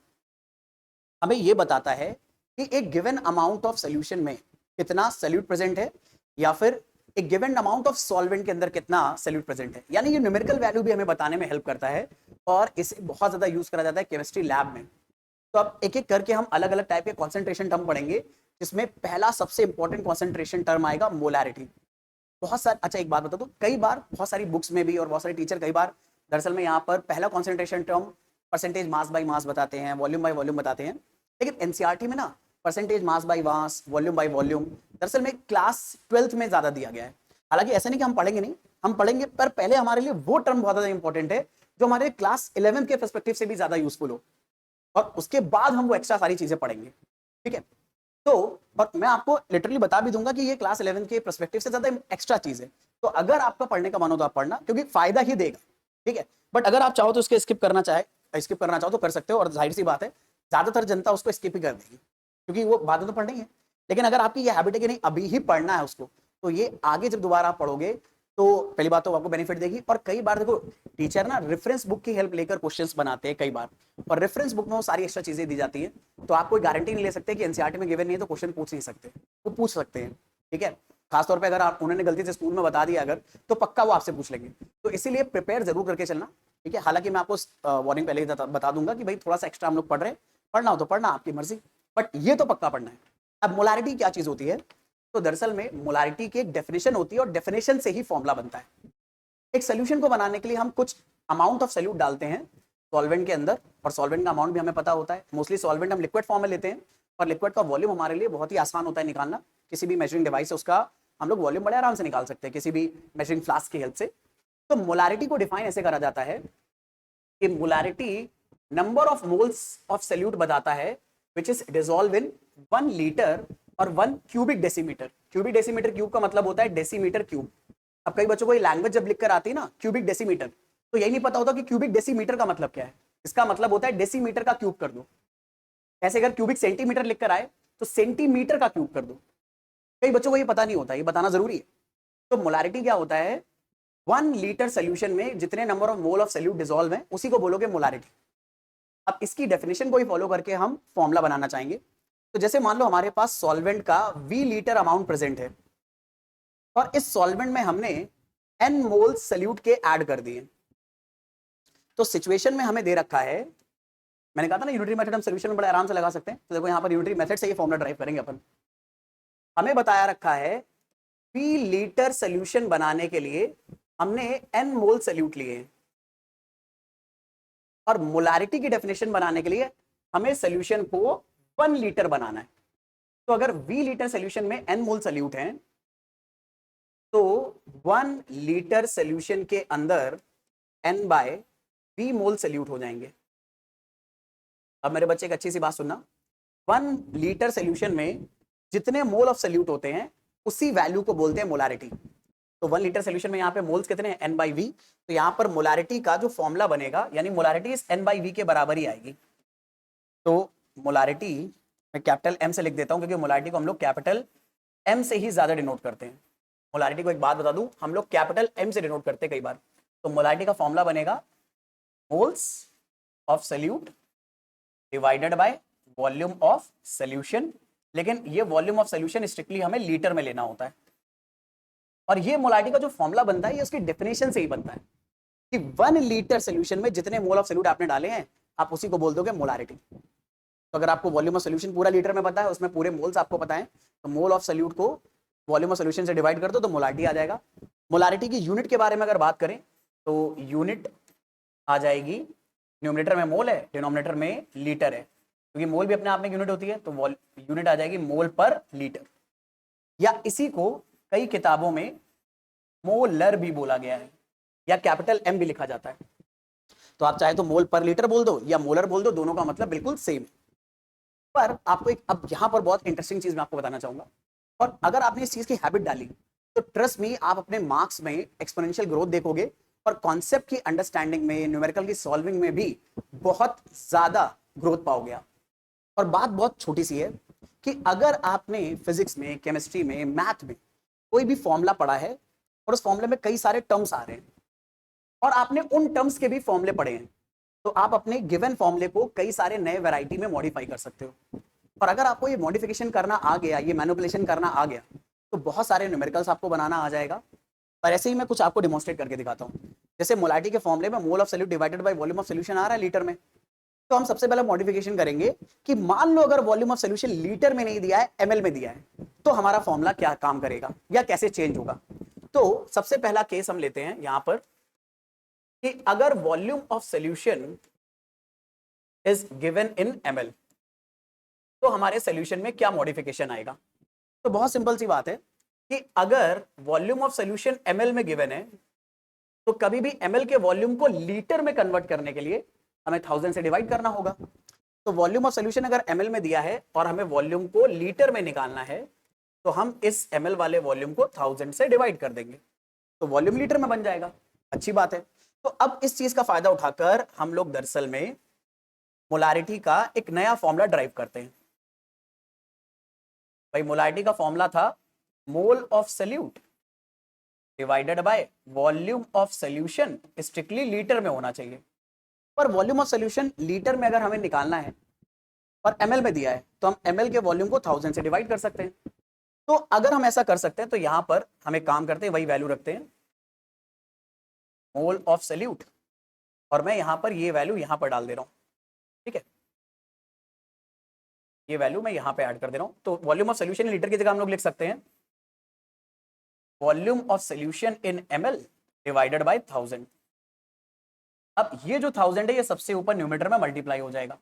हमें ये बताता है कि एक गिवन अमाउंट ऑफ सोल्यूशन में कितना सल्यूट प्रेजेंट है, या फिर एक गिवन अमाउंट ऑफ सॉल्वेंट के अंदर कितना सल्यूट प्रेजेंट है। यानी ये न्यूमेरिकल वैल्यू भी हमें बताने में हेल्प करता है, और इसे बहुत ज्यादा यूज करा जाता है केमिस्ट्री लैब में। तो अब एक एक करके हम अलग अलग टाइप के कॉन्सेंट्रेशन टर्म पढ़ेंगे, जिसमें पहला सबसे इंपॉर्टेंट कॉन्सेंट्रेशन टर्म आएगा मोलैरिटी। बहुत सारे, अच्छा एक बात बता दूं, कई बार बहुत सारी बुक्स में भी और बहुत सारे टीचर कई बार दरअसल में यहाँ पर पहला concentration term percentage mass by mass बताते हैं, वॉल्यूम बाई वॉल्यूम बताते हैं, लेकिन एनसीईआरटी में ना percentage mass by mass, volume by volume दरअसल में क्लास 12th में ज्यादा दिया गया है। हालांकि ऐसा नहीं कि हम पढ़ेंगे नहीं, हम पढ़ेंगे, पर पहले हमारे लिए वो टर्म बहुत ज्यादा इंपॉर्टेंट है जो हमारे क्लास 11th के पर्सपेक्टिव से भी ज्यादा यूजफुल हो, और उसके बाद हम वो एक्स्ट्रा सारी चीजें पढ़ेंगे। ठीक है, तो और मैं आपको लिटरली बता भी दूंगा कि ये क्लास 11 के पर्सपेक्टिव से ज्यादा एक्स्ट्रा चीज है। तो अगर आपका पढ़ने का मन हो तो आप पढ़ना, क्योंकि फायदा ही देगा। ठीक है, बट अगर आप चाहो तो उसके स्किप करना चाहो तो कर सकते हो, और जाहिर सी बात है ज्यादातर जनता उसको स्किप ही कर देगी, क्योंकि वो बातें तो पढ़नी है। लेकिन अगर आपकी ये हैबिट है कि नहीं अभी ही पढ़ना है उसको, तो ये आगे जब दोबारा आप पढ़ोगे तो पहली बात तो आपको बेनिफिट देगी। और कई बार देखो टीचर ना रेफरेंस बुक की हेल्प लेकर क्वेश्चंस बनाते हैं कई बार, और रेफरेंस बुक में वो सारी एक्स्ट्रा चीजें दी जाती हैं, तो आप कोई गारंटी नहीं ले सकते कि एनसीईआरटी में गिवन नहीं है तो क्वेश्चन पूछ नहीं सकते, वो पूछ सकते हैं। ठीक है, खासतौर पर अगर आप उन्होंने गलती से स्कूल में बता दिया अगर, तो पक्का वो आपसे पूछ लेंगे। तो इसीलिए प्रिपेयर जरूर करके चलना। ठीक है, हालांकि मैं आपको वार्निंग पहले ही बता दूंगा कि भाई थोड़ा सा एक्स्ट्रा हम लोग पढ़ रहे हैं, पढ़ना हो तो पढ़ना, आपकी मर्जी, बट ये तो पक्का पढ़ना है। अब मोलारिटी क्या चीज होती है? तो दरअसल में मोलारिटी की एक डेफिनेशन होती है, और डेफिनेशन से ही फॉर्मूला बनता है। एक सोल्यूशन को बनाने के लिए हम कुछ अमाउंट ऑफ सल्यूट डालते हैं सॉल्वेंट के अंदर, और सॉल्वेंट का अमाउंट भी हमें पता होता है। मोस्टली सॉल्वेंट हम लिक्विड फॉर्म में लेते हैं, और लिक्विड का वॉल्यूम हमारे लिए बहुत ही आसान होता है निकालना। किसी भी मेजरिंग डिवाइस से उसका हम लोग वॉल्यूम बड़े आराम से निकाल सकते हैं, किसी भी मेजरिंग फ्लास्क की हेल्प से। तो मोलारिटी को डिफाइन ऐसे करा जाता है कि molarity number of moles of solute बताता है which is dissolve in 1 litre और 1 cubic decimetre. Cubic decimetre cube का मतलब होता है डेसीमीटर क्यूब। अब कई बच्चों को ये लैंग्वेज जब लिख कर आती है ना क्यूबिक डेसीमीटर, तो यही नहीं पता होता कि क्यूबिक डेसीमीटर का मतलब क्या है। इसका मतलब होता है डेसीमीटर का क्यूब कर दो। ऐसे अगर क्यूबिक सेंटीमीटर लिख कर आए तो सेंटीमीटर का क्यूब कर दो। कई बच्चों को ये पता नहीं होता, ये बताना जरूरी है। तो मोलारिटी क्या होता है? 1 लीटर सोल्यूशन में जितने number of mole of salute dissolve है उसी को बोलोगे मोलारिटी। अब इसकी डेफिनेशन को ही फॉलो करके हम फॉर्मूला बनाना चाहेंगे। तो जैसे मान लो हमारे पास सॉल्वेंट का V लीटर अमाउंट प्रेजेंट है, और इस सॉल्वेंट में हमने N मोल सल्यूट के ऐड कर दिए। तो सिचुएशन में हमें दे रखा है, मैंने कहा था ना यूनिटरी मेथड हम सॉल्यूशन में बड़े आराम से लगा सकते हैं। तो देखो यहाँ पर यूनिटरी मेथड से ये फॉर्मूला ड्राइव करेंगे अपन। हमें बताया रखा है V लीटर सॉल्यूशन बनाने के लिए हमने N मोल सल्यूट लिए हैं। और मोलारिटी की डेफिनेशन बनाने के लिए हमें सोल्यूशन को 1 लीटर बनाना है। तो अगर V लीटर सोल्यूशन में n मोल सोल्यूट है तो 1 लीटर सोल्यूशन के अंदर n बाय V मोल सोल्यूट हो जाएंगे। अब मेरे बच्चे एक अच्छी सी बात सुनना, 1 लीटर सोल्यूशन में जितने मोल ऑफ सोल्यूट होते हैं उसी वैल्यू को बोलते हैं मोलारिटी। तो 1 लीटर सोल्यूशन में यहाँ पे मोल्स कितने हैं, n बाई वी। तो यहाँ पर मोलारिटी का जो फॉर्मूला बनेगा यानी मोलारिटी इस n बाई वी के बराबर ही आएगी। तो मोलारिटी मैं कैपिटल M से लिख देता हूँ क्योंकि मोलारिटी को हम लोग कैपिटल M से ही ज्यादा डिनोट करते हैं। मोलारिटी को एक बात बता दूं, हम लोग कैपिटल M से डिनोट करते हैं कई बार। तो मोलारिटी का फॉर्मूला बनेगा moles of solute divided by volume of solution, लेकिन ये वॉल्यूम ऑफ सोल्यूशन स्ट्रिक्टली हमें लीटर में लेना होता है। और ये मोलारिटी का जो फॉर्मूला बनता है ये उसकी डेफिनेशन से ही बनता है कि 1 लीटर सोल्यूशन में जितने मोल ऑफ सोल्यूट आपने डाले हैं आप उसी को बोल दोगे मोलारिटी। तो अगर आपको वॉल्यूम ऑफ सोल्यूशन पूरा लीटर में पता है, उसमें पूरे मोल्स आपको पता है, तो मोल ऑफ सोल्यूट को वॉल्यूम ऑफ सोल्यूशन से डिवाइड कर दो तो मोलारिटी आ जाएगा। मोलारिटी की यूनिट के बारे में अगर बात करें तो यूनिट आ जाएगी, न्यूमरेटर में मोल है, डिनोमिनेटर में लीटर है, क्योंकि मोल भी अपने आप में यूनिट होती है, तो यूनिट आ जाएगी मोल पर लीटर, या इसी को कई किताबों में मोलर भी बोला गया है या कैपिटल M भी लिखा जाता है। तो आप चाहे तो मोल पर लीटर बोल दो या मोलर बोल दो, दोनों का मतलब बिल्कुल सेम है। पर आपको एक अब यहां पर बहुत इंटरेस्टिंग चीज मैं आपको बताना चाहूंगा, और अगर आपने इस चीज की हैबिट डाली तो ट्रस्ट मी आप अपने मार्क्स में एक्सपोनेंशियल ग्रोथ देखोगे और कॉन्सेप्ट की अंडरस्टैंडिंग में, न्यूमेरिकल की सॉल्विंग में भी बहुत ज्यादा ग्रोथ पाओगे आप। और बात बहुत छोटी सी है कि अगर आपने फिजिक्स में, केमिस्ट्री में, मैथ में कोई भी फॉर्मूला पढ़ा है और उस फॉर्मूले में कई सारे टर्म्स आ रहे हैं और आपने उन टर्म्स के भी फॉर्मूले पढ़े हैं, तो आप अपने गिवन फॉर्मूले को कई सारे नए वैरायटी में मॉडिफाई कर सकते हो। और अगर आपको ये मॉडिफिकेशन करना आ गया, ये मैनिपुलेशन करना आ गया, तो बहुत सारे न्यूमेरिकल्स आपको बनाना आ जाएगा। पर ऐसे ही मैं कुछ आपको डिमॉन्स्ट्रेट करके दिखाता हूँ। जैसे मोलारिटी के फॉर्मूले में mole of solute divided by volume of solution आ रहा है लीटर में, तो हम सबसे पहले मॉडिफिकेशन करेंगे कि मान लो अगर वॉल्यूम ऑफ सोल्यूशन लीटर में नहीं दिया है, ml में दिया है, तो हमारा फॉर्मूला क्या काम करेगा या कैसे चेंज होगा। तो सबसे पहला केस हम लेते हैं यहां पर कि अगर volume of solution is given in ml, तो हमारे सोल्यूशन में क्या मॉडिफिकेशन आएगा। तो बहुत सिंपल सी बात है कि अगर वॉल्यूम ऑफ सोल्यूशन ml में गिवन है तो कभी भी ml के वॉल्यूम को लीटर में कन्वर्ट करने के लिए हमें 1000 से डिवाइड करना होगा। तो वॉल्यूम ऑफ सोल्यूशन अगर ml में दिया है और हमें वॉल्यूम को लीटर में निकालना है तो हम इस ml वाले वॉल्यूम को 1000 से डिवाइड कर देंगे, तो वॉल्यूम लीटर में बन जाएगा। अच्छी बात है। तो अब इस चीज का फायदा उठाकर हम लोग दरअसल में मोलारिटी का एक नया फॉर्मूला ड्राइव करते हैं। भाई मोलारिटी का फॉर्मूला था मोल of solute divided by volume of solution, strictly litre में होना चाहिए। पर वॉल्यूम ऑफ सोल्यूशन लीटर में अगर हमें निकालना है और ml में दिया है तो हम ml के वॉल्यूम को 1000 से डिवाइड कर सकते हैं। तो अगर हम ऐसा कर सकते हैं तो यहां पर हम एक काम करते हैं, वही वैल्यू रखते हैं मोल ऑफ सोल्यूट, और मैं यहां पर ये वैल्यू यहां पर डाल दे रहा हूं। ठीक है, ये वैल्यू मैं यहां पे ऐड कर दे रहा हूं। तो वॉल्यूम ऑफ सोल्यूशन लीटर की जगह हम लोग लिख सकते हैं volume of solution in ml divided by 1000। अब ये जो 1000 है ये सबसे ऊपर न्यूमरेटर में मल्टीप्लाई हो जाएगा,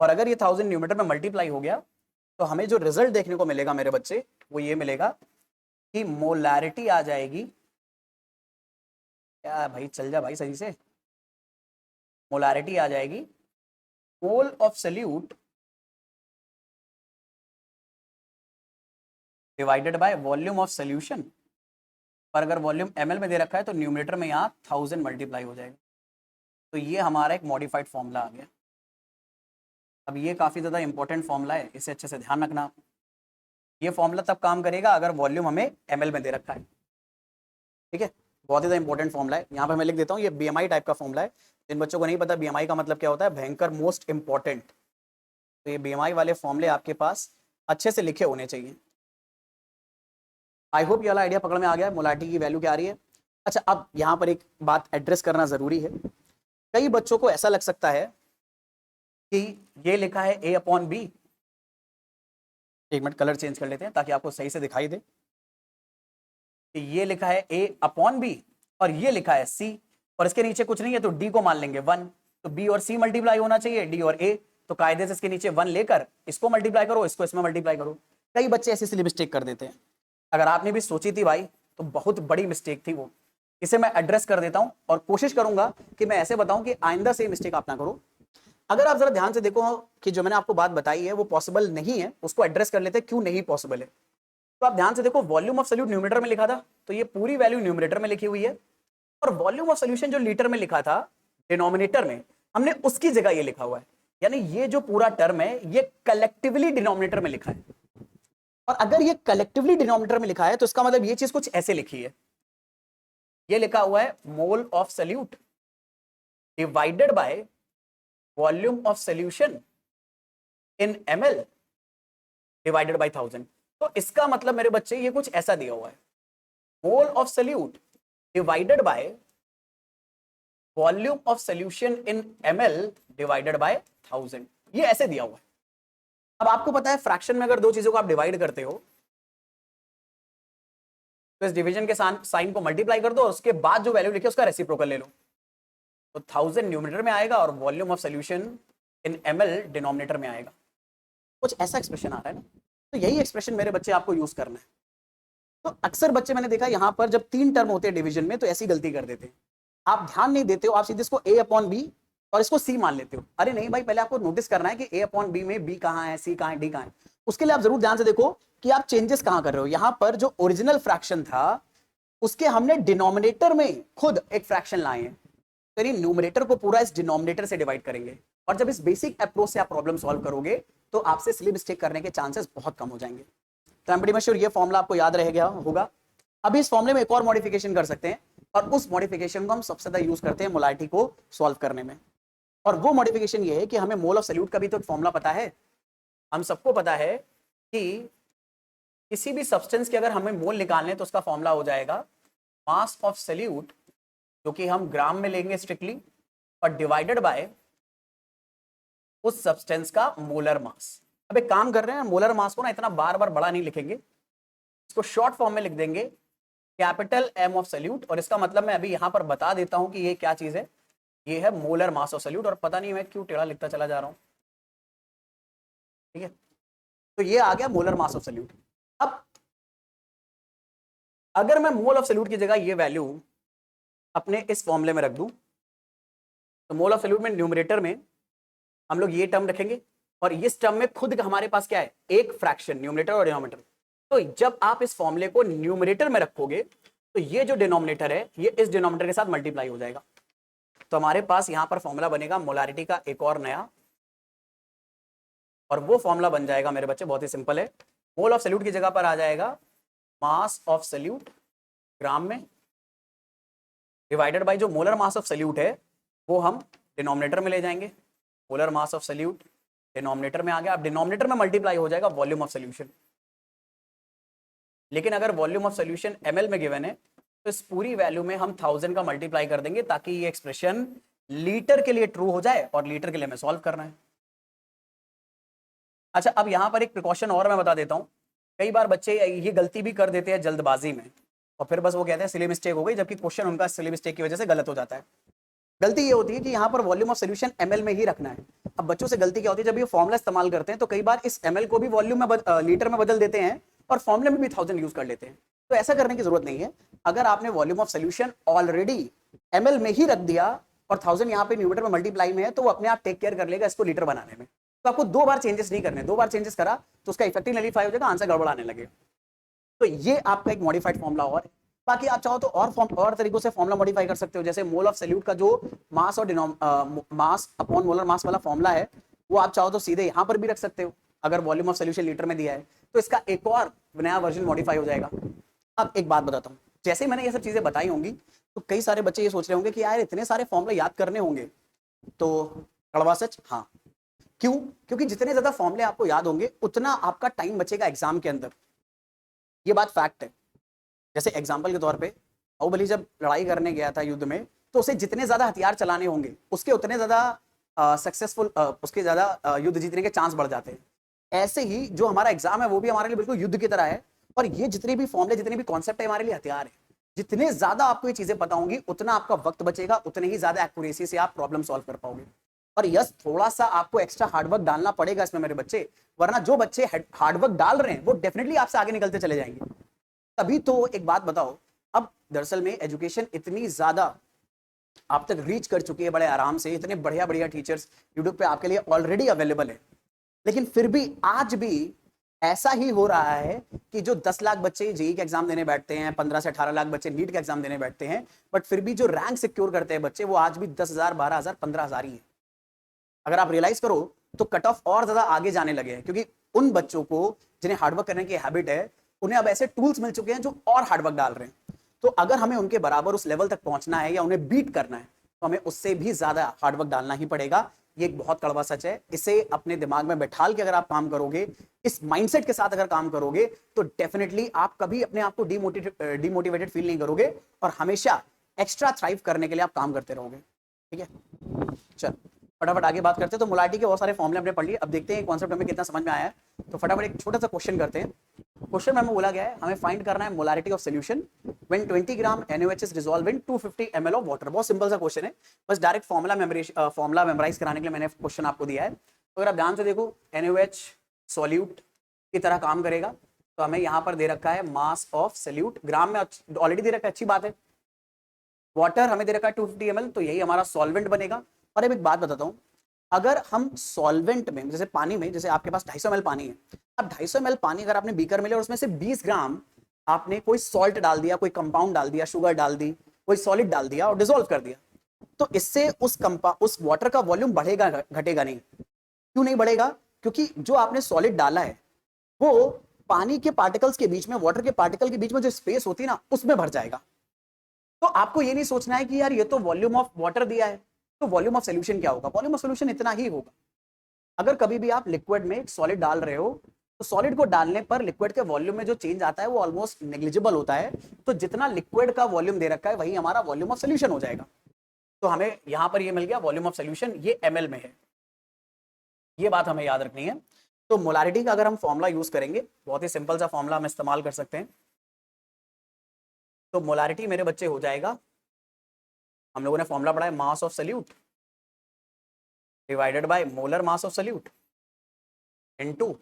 और अगर ये 1000 न्यूमरेटर में मल्टीप्लाई हो गया तो हमें जो रिजल्ट देखने को मिलेगा मेरे बच्चे वो ये मिलेगा कि मोलारिटी आ जाएगी, क्या भाई चल जा भाई सही से, मोलारिटी आ जाएगी मोल of solute divided by volume of solution. पर अगर वॉल्यूम ml में दे रखा है तो न्यूमरेटर में यहाँ 1000 मल्टीप्लाई हो जाएगा। तो ये हमारा एक मॉडिफाइड फॉर्मूला आ गया। अब ये काफ़ी ज़्यादा इंपॉर्टेंट फॉर्मूला है, इसे अच्छे से ध्यान रखना। ये फॉर्मूला तब काम करेगा अगर वॉल्यूम हमें ml में दे रखा है। ठीक है, बहुत ही ज़्यादा इंपॉर्टेंट फॉर्मूला है। यहाँ पर मैं लिख देता हूँ, ये BMI टाइप का फॉर्मूला है। जिन बच्चों को नहीं पता BMI का मतलब क्या होता है, भयंकर मोस्ट इंपॉर्टेंट, तो ये BMI वाले फॉर्मूले आपके पास अच्छे से लिखे होने चाहिए। आई होप ये वाला आइडिया पकड़ में आ गया, मोलारिटी की वैल्यू क्या आ रही है। अच्छा, अब यहाँ पर एक बात एड्रेस करना ज़रूरी है। कई बच्चों को ऐसा लग सकता है कि ये लिखा है A/B, एक मिनट कलर चेंज कर लेते हैं ताकि आपको सही से दिखाई दे कि ये लिखा है A/B और ये लिखा है C और इसके नीचे कुछ नहीं है तो D को मान लेंगे 1। तो बी और सी मल्टीप्लाई होना चाहिए, डी और ए, तो कायदे से इसके नीचे 1 लेकर इसको मल्टीप्लाई करो, इसको इसमें मल्टीप्लाई करो। कई बच्चे ऐसे इसलिए मिस्टेक कर देते हैं। अगर आपने भी सोची थी भाई तो बहुत बड़ी मिस्टेक थी वो, इसे मैं एड्रेस कर देता हूं और कोशिश करूंगा कि मैं ऐसे बताऊं कि आइंदा से मिस्टेक आप ना करो। अगर आप जरा ध्यान से देखो कि जो मैंने आपको बात बताई है वो पॉसिबल नहीं है, उसको एड्रेस कर लेते हैं क्यों नहीं पॉसिबल है। तो आप ध्यान से देखो, वॉल्यूम ऑफ सॉल्यूट न्यूमरेटर में लिखा था, तो ये पूरी वैल्यू न्यूमरेटर में लिखी हुई है, और वॉल्यूम ऑफ सॉल्यूशन जो लीटर में लिखा था डिनोमिनेटर में, हमने उसकी जगह ये लिखा हुआ है। यानी ये जो पूरा टर्म है ये कलेक्टिवली डिनोमिनेटर में लिखा है। और अगर ये कलेक्टिवली डिनोमिनेटर में लिखा है तो इसका मतलब ये चीज कुछ ऐसे लिखी है, ये लिखा हुआ है मोल of solute divided by volume of solution in ml divided by 1000। तो इसका मतलब मेरे बच्चे ये कुछ ऐसा दिया हुआ है, मोल of solute divided by volume of solution in ml divided by 1000, ये ऐसे दिया हुआ है। अब आपको पता है फ्रैक्शन में अगर दो चीजों को आप डिवाइड करते हो तो इस डिवीजन के साइन को मल्टीप्लाई कर दो और उसके बाद जो वैल्यू लिखे उसका रेसिप्रोकल ले लो, तो 1000 न्यूमरेटर में आएगा और volume of solution in ml denominator में आएगा। कुछ ऐसा एक्सप्रेशन आ रहा है ना, तो यही एक्सप्रेशन मेरे बच्चे आपको यूज करना है। तो अक्सर बच्चे मैंने देखा यहां पर जब 3 टर्म होते हैं डिवीजन में तो ऐसी गलती कर देते हैं, आप ध्यान नहीं देते हो, आप सीधे इसको a अपॉन बी और इसको c मान लेते हो। अरे नहीं भाई, पहले आपको नोटिस करना है कि a अपॉन बी में b कहां है, c कहां है, d कहां है। उसके लिए आप जरूर ध्यान से देखो कि आप चेंजेस कहां कर रहे हो। यहां पर जो ओरिजिनल फ्रैक्शन था उसके हमने डिनोमिनेटर में खुद एक फ्रैक्शन लाए हैं, तो न्यूमरेटर को पूरा इस डिनोमिनेटर से डिवाइड करेंगे। और जब इस बेसिक अप्रोच से आप प्रॉब्लम सॉल्व करोगे तो आपसे सिली मिस्टेक करने के चांसेस बहुत कम हो जाएंगे। तो I am pretty much sure ये फॉर्मूला आपको याद रह गया होगा। अभी इस फॉर्मूले में एक और मॉडिफिकेशन कर सकते हैं, और उस मॉडिफिकेशन को हम सबसे ज्यादा यूज करते हैं मोलारिटी को सॉल्व करने में। और वो मॉडिफिकेशन ये है कि हमें मोल ऑफ सॉल्यूट का भी तो फॉर्मूला पता है। हम सबको पता है कि किसी भी सब्सटेंस के अगर हमें मोल निकालने तो उसका फॉर्मूला हो जाएगा मास ऑफ सॉल्यूट, जो कि हम ग्राम में लेंगे स्ट्रिक्टली, और डिवाइडेड बाय उस सब्सटेंस का मोलर मास। अब एक काम कर रहे हैं, मोलर मास को ना इतना बार बार बड़ा नहीं लिखेंगे, इसको शॉर्ट फॉर्म में लिख देंगे कैपिटल M ऑफ सॉल्यूट। और इसका मतलब मैं अभी यहां पर बता देता हूं कि ये क्या चीज है, ये है मोलर मास ऑफ सॉल्यूट। और पता नहीं मैं क्यों टेढ़ा लिखता चला जा रहा हूं, ठीक है। तो ये आ गया मोलर मास ऑफ सॉल्यूट। अब अगर मैं मोल ऑफ सॉल्यूट की जगह ये वैल्यू अपने इस फॉर्मूले में रख दूं, तो मोल ऑफ सॉल्यूट में न्यूमरेटर में हम लोग ये टर्म रखेंगे, और इस टर्म में खुद हमारे पास क्या है, एक फ्रैक्शन, न्यूमरेटर और डिनोमिनेटर। तो जब आप इस फॉर्मूले को न्यूमरेटर में रखोगे तो ये जो डिनोमिनेटर है ये इस डिनोमिनेटर के साथ मल्टीप्लाई हो जाएगा। तो हमारे पास यहां पर फॉर्मूला बनेगा मोलारिटी का एक और नया, और वो फॉर्मूला बन जाएगा मेरे बच्चे बहुत ही सिंपल है। मोल ऑफ सॉल्यूट की जगह पर आ जाएगा मास ऑफ सॉल्यूट ग्राम में, डिवाइडेड बाय जो मोलर मास ऑफ सॉल्यूट है वो हम डिनोमिनेटर में ले जाएंगे। Molar mass of solute denominator में आ गया, अब डिनोमिनेटर में मल्टीप्लाई हो जाएगा वॉल्यूम ऑफ सॉल्यूशन। लेकिन अगर वॉल्यूम ऑफ सॉल्यूशन ml में गिवन है तो इस पूरी वैल्यू में हम 1000 का मल्टीप्लाई कर देंगे ताकि ये एक्सप्रेशन लीटर के लिए ट्रू हो जाए, और लीटर के लिए हमें सॉल्व करना है। अच्छा, अब यहां पर एक प्रिकॉशन और मैं बता देता हूं, कई बार बच्चे ये गलती भी कर देते हैं जल्दबाजी में, और फिर बस वो कहते हैं सिली मिस्टेक हो गई, जबकि क्वेश्चन उनका सिली मिस्टेक की वजह से गलत हो जाता है। गलती ये होती है कि यहाँ पर वॉल्यूम ऑफ सॉल्यूशन ml में ही रखना है। अब बच्चों से गलती क्या होती है, जब ये फॉर्मूला इस्तेमाल करते हैं तो कई बार इस ml को भी वॉल्यूम में लीटर में बदल देते हैं और फॉर्मूले में भी 1000 यूज कर लेते हैं। तो ऐसा करने की जरूरत नहीं है। अगर आपने volume of solution already ml में ही रख दिया और 1000 यहाँ पे न्यूमरेटर में मल्टीप्लाई में है, तो वो अपने आप टेक केयर कर लेगा इसको लीटर बनाने में। तो आपको 2 बार चेंजेस नहीं करने, 2 बार चेंजेस करा तो उसका इफेक्टिव नलीफाई हो जाएगा, आंसर गड़बड़ आने लगेगा। तो ये आपका एक मॉडिफाइड फॉर्मूला और है। बाकी आप चाहो तो और तरीकों से फॉर्मूला मॉडिफाई कर सकते हो, जैसे मोल ऑफ सॉल्यूट का जो मास और मास अपॉन मोलर मास वाला फॉर्मूला है वो आप चाहो तो सीधे यहां पर भी रख सकते हो। अगर वॉल्यूम ऑफ सॉल्यूशन लीटर में दिया है तो इसका एक और नया वर्जन मॉडिफाई हो जाएगा। अब एक बात बताता हूँ, जैसे मैंने ये सब चीजें बताई होंगी तो कई सारे बच्चे ये सोच रहे होंगे कि यार इतने सारे फॉर्मूला याद करने होंगे, तो कड़वा सच हाँ। क्यों? क्योंकि जितने ज्यादा फॉर्मूले आपको याद होंगे उतना आपका टाइम बचेगा एग्जाम के अंदर। ये बात फैक्ट है। जैसे एग्जाम्पल के तौर पे बाहुबली जब लड़ाई करने गया था युद्ध में, तो उसे जितने ज्यादा हथियार चलाने होंगे उसके उतने ज्यादा सक्सेसफुल उसके ज्यादा युद्ध जीतने के चांस बढ़ जाते हैं। ऐसे ही जो हमारा एग्जाम है वो भी हमारे लिए बिल्कुल युद्ध की तरह है, और ये जितने भी फॉर्मूले जितने भी कॉन्सेप्ट है हमारे लिए हथियार है। जितने ज्यादा आपको ये चीजें पता होंगी उतना आपका वक्त बचेगा, उतने ही ज्यादा एक्यूरेसी से आप प्रॉब्लम सॉल्व कर पाओगे। और यस, थोड़ा सा आपको एक्स्ट्रा हार्डवर्क डालना पड़ेगा इसमें मेरे बच्चे, वरना जो बच्चे हार्डवर्क डाल रहे हैं वो डेफिनेटली आपसे आगे निकलते चले जाएंगे। तभी तो एक बात बताओ, अब दरअसल में एजुकेशन इतनी ज्यादा आप तक रीच कर चुकी है बड़े आराम से, इतने बढ़िया बढ़िया टीचर्स यूट्यूब पे आपके लिए ऑलरेडी अवेलेबल है, लेकिन फिर भी आज भी ऐसा ही हो रहा है कि जो 10 लाख बच्चे जेईई के एग्जाम देने बैठते हैं, 15 से 18 लाख बच्चे नीट के एग्जाम देने बैठते हैं, बट फिर भी जो रैंक सिक्योर करते हैं बच्चे वो आज भी 10,000, 12,000, 15,000 ही है। अगर आप रियलाइज करो तो कट ऑफ और ज्यादा आगे जाने लगे हैं, क्योंकि उन बच्चों को जिन्हें हार्डवर्क करने की हैबिट है उन्हें अब ऐसे टूल्स मिल चुके हैं जो और हार्डवर्क डाल रहे हैं। तो अगर हमें उनके बराबर उस लेवल तक पहुंचना है या उन्हें बीट करना है तो हमें उससे भी ज्यादा हार्डवर्क डालना ही पड़ेगा। ये एक बहुत कड़वा सच है, इसे अपने दिमाग में बैठाल के अगर आप काम करोगे, इस माइंडसेट के साथ अगर काम करोगे, तो डेफिनेटली आप कभी अपने आप को डिमोटिवेटेड फील नहीं करोगे और हमेशा एक्स्ट्रा थ्राइव करने के लिए आप काम करते रहोगे। ठीक है, चल फटाफट आगे बात करते हैं। तो मोलारिटी के बहुत सारे फॉर्मूले हमने पढ़ लिए, अब देखते हैं कॉन्सेप्ट हमें कितना समझ में आया है। तो फटाफट एक छोटा सा क्वेश्चन करते हैं। क्वेश्चन में हमें बोला गया है हमें फाइंड करना है molarity of solution when 20 gram NaOH is dissolve in 250 ml of water. बहुत सिंपल सा क्वेश्चन है, बस डायरेक्ट फॉर्मूला मेमोराइज कराने के लिए मैंने क्वेश्चन आपको दिया है। तो अगर आप ध्यान से देखो, NaOH सॉल्यूट की तरह काम करेगा, तो हमें यहाँ पर दे रखा है मास ऑफ सॉल्यूट, ग्राम में ऑलरेडी दे रखा है, अच्छी बात है। वाटर हमें दे रखा है 250 ml, तो यही हमारा सॉल्वेंट बनेगा। और अब एक बात बताता हूँ, अगर हम सॉल्वेंट में, जैसे पानी में, जैसे आपके पास 250 ml पानी है, अब 250 ml पानी अगर आपने बीकर में लिया और उसमें से 20 ग्राम आपने कोई सॉल्ट डाल दिया, कोई कंपाउंड डाल दिया, शुगर डाल दी, कोई सॉलिड डाल दिया और डिसॉल्व कर दिया, तो इससे उस वाटर का वॉल्यूम बढ़ेगा घटेगा नहीं। क्यों नहीं बढ़ेगा? क्योंकि जो आपने सॉलिड डाला है वो पानी के पार्टिकल्स के बीच में, वाटर के पार्टिकल के बीच में जो स्पेस होती है ना, उसमें भर जाएगा। तो आपको ये नहीं सोचना है कि यार ये तो वॉल्यूम ऑफ वाटर दिया है, तो वॉल्यूम ऑफ सॉल्यूशन क्या होगा? वॉल्यूम ऑफ सॉल्यूशन इतना ही होगा। अगर कभी भी आप लिक्विड में सॉलिड डाल रहे हो, तो सॉलिड को डालने पर लिक्विड के वॉल्यूम में जो चेंज आता है वो ऑलमोस्ट नेग्लिजिबल होता है। तो जितना लिक्विड का वॉल्यूम दे रखा है वही हमारा वॉल्यूम ऑफ सॉल्यूशन हो जाएगा। तो हमें यहां पर ये मिल गया वॉल्यूम ऑफ सॉल्यूशन, ये ml में है, ये बात हमें याद रखनी है। तो मोलारिटी का अगर हम फॉर्मूला यूज करेंगे, बहुत ही सिंपल सा फॉर्मूला हम इस्तेमाल कर सकते हैं। तो मोलारिटी मेरे बच्चे हो जाएगा, हम लोगों ने फॉर्मूला पढ़ा है, mass of solute divided by molar mass of solute into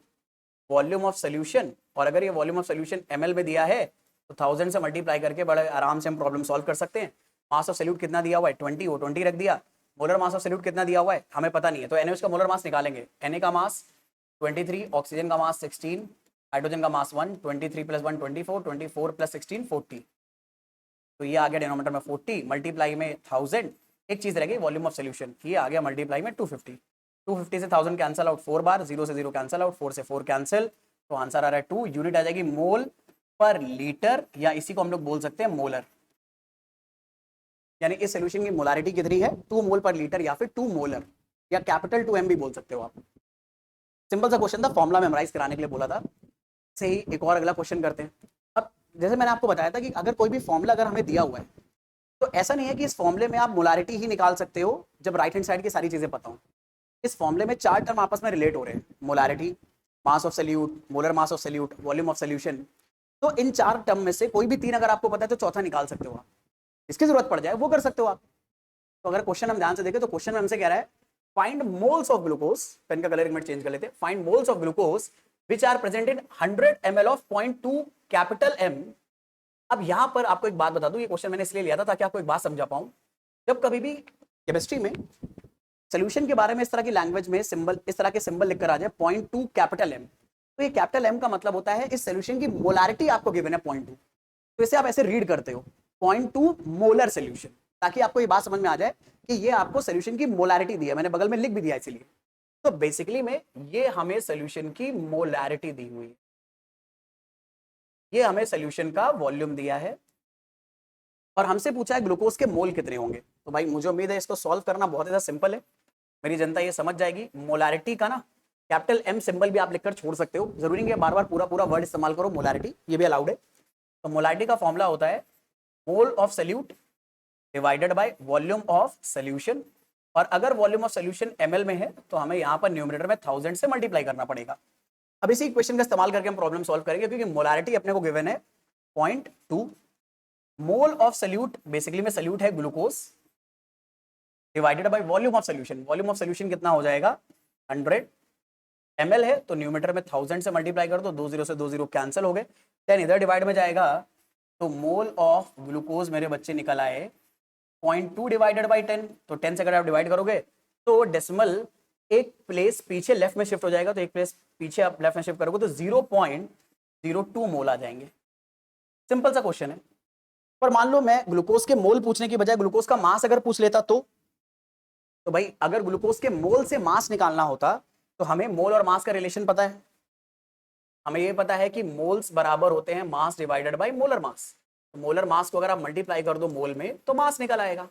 volume of solution. और अगर ये वॉल्यूम ऑफ सॉल्यूशन ml में दिया है तो 1000 से मल्टीप्लाई करके बड़े आराम से हम प्रॉब्लम सॉल्व कर सकते हैं। मास ऑफ सॉल्यूट कितना दिया हुआ है 20, वो 20 रख दिया। मोलर मास ऑफ सॉल्यूट कितना दिया हुआ है हमें पता नहीं है, तो NaOH का मोलर मास निकालेंगे। Na का मास 23, ऑक्सीजन का मास 16, हाइड्रोजन का मास 1, 23 + 1 24, 24 + 16 40। तो ये आ गया डिनोमिनेटर में 40, मल्टीप्लाई में 1000। एक चीज रहेगी वॉल्यूम ऑफ सॉल्यूशन, ये आ गया मल्टीप्लाई में 250। 250 से 1000 कैंसिल आउट 4 बार, 0 से 0 कैंसिल आउट, 4 से 4 कैंसिल, तो आंसर आ रहा है 2। यूनिट आ जाएगी मोल पर लीटर, या इसी को हम लोग बोल सकते हैं मोलर। यानी इस सॉल्यूशन की मोलारिटी कितनी है 2 मोल पर लीटर, या फिर 2 मोलर, या कैपिटल 2M भी बोल सकते हो आप। सिंपल सा क्वेश्चन था, फॉर्मूला मेमोराइज कराने के लिए बोला था। सही, एक और अगला क्वेश्चन करते हैं। अब जैसे मैंने आपको बताया था कि अगर कोई भी फॉर्मूला अगर हमें दिया हुआ है, तो ऐसा नहीं है कि इस फॉर्मूले में आप मोलारिटी ही निकाल सकते हो जब राइट हैंड साइड की सारी चीजें पता हो। इस फॉर्मूले में 4 टर्म आपस में रिलेट हो रहे हैं, molarity, mass of solute, molar mass of solute, volume of solution. तो इन 4 टर्म में से कोई भी 3 अगर आपको पता है तो चौथा निकाल सकते हो आप, इसकी जरूरत पड़ जाए वो कर सकते हो आप। तो अगर क्वेश्चन हम ध्यान से देखें तो क्वेश्चन में हमसे कह रहा है find moles of glucose, pen का कलर एक मिनट चेंज कर लेते हैं, find moles of glucose which are present in 100 ml of 0.2 capital M। अब यहां पर आपको एक बात बता दूं, ये क्वेश्चन मैंने इसलिए लिया था ताकि आपको एक बात समझा पाऊं। जब कभी भी केमिस्ट्री में सॉल्यूशन के बारे में इस तरह की लैंग्वेज में सिंबल, इस तरह के सिंबल लिखकर आ जाए 0.2 कैपिटल M, तो ये कैपिटल M का मतलब होता है इस सॉल्यूशन की मोलारिटी आपको गिवन है 0.2, तो इसे आप ऐसे रीड करते हो 0.2 मोलर सॉल्यूशन, ताकि आपको ये बात समझ में आ जाए कि ये आपको सॉल्यूशन की मोलारिटी दी है, मैंने बगल में लिख भी दिया इसलिए। तो बेसिकली में ये हमें सॉल्यूशन की मोलारिटी दी हुई है, ये हमें सॉल्यूशन का वॉल्यूम दिया है और हमसे पूछा है ग्लूकोज के मोल कितने होंगे। तो भाई मुझे उम्मीद है इसको सॉल्व करना बहुत ज्यादा सिंपल है, मेरी जनता ये समझ जाएगी। मोलारिटी का ना कैपिटल M सिंबल भी आप लिखकर छोड़ सकते हो, जरूरी नहीं है बार बार पूरा वर्ड इस्तेमाल करो, मोलारिटी ये भी अलाउड है। तो मोलारिटी का फॉर्मूला होता है मोल of solute divided by volume of solution, और अगर वॉल्यूम ऑफ सॉल्यूशन ml में है तो हमें यहाँ पर न्यूमरेटर में 1000 से मल्टीप्लाई करना पड़ेगा। अब इसी क्वेश्चन का इस्तेमाल करके हम प्रॉब्लम सॉल्व करेंगे, क्योंकि मोलारिटी अपने को गिवन है 0.2 मोल ऑफ सल्यूट, बेसिकली में सल्यूट है glucose, divided by volume of solution. Volume of solution कितना हो जाएगा 100 ml है, तो न्यूमीटर में 1000 से मल्टीप्लाई कर दो, 2 0 से 2 0 कैंसिल हो गए। देन इधर डिवाइड में जाएगा तो मोल ऑफ ग्लूकोज मेरे बच्चे निकल आए 0.2 डिवाइडेड बाई 10, तो 10 से अगर आप डिवाइड करोगे तो डेसिमल एक प्लेस पीछे लेफ्ट में शिफ्ट हो जाएगा, तो एक प्लेस पीछे आप लेफ्ट में शिफ्ट करोगे तो 0.02 मोल आ जाएंगे। सिंपल सा क्वेश्चन है। पर मान लो मैं ग्लूकोज के मोल पूछने की बजाय ग्लूकोज का मास अगर पूछ लेता तो भाई अगर ग्लूकोज के मोल से मास निकालना होता तो हमें मोल और मास का रिलेशन पता है, हमें ये पता है कि मोल्स बराबर होते हैं mass divided by molar mass. तो मोलर मास को अगर आप मल्टीप्लाई कर दो मोल में तो मास निकल आएगा।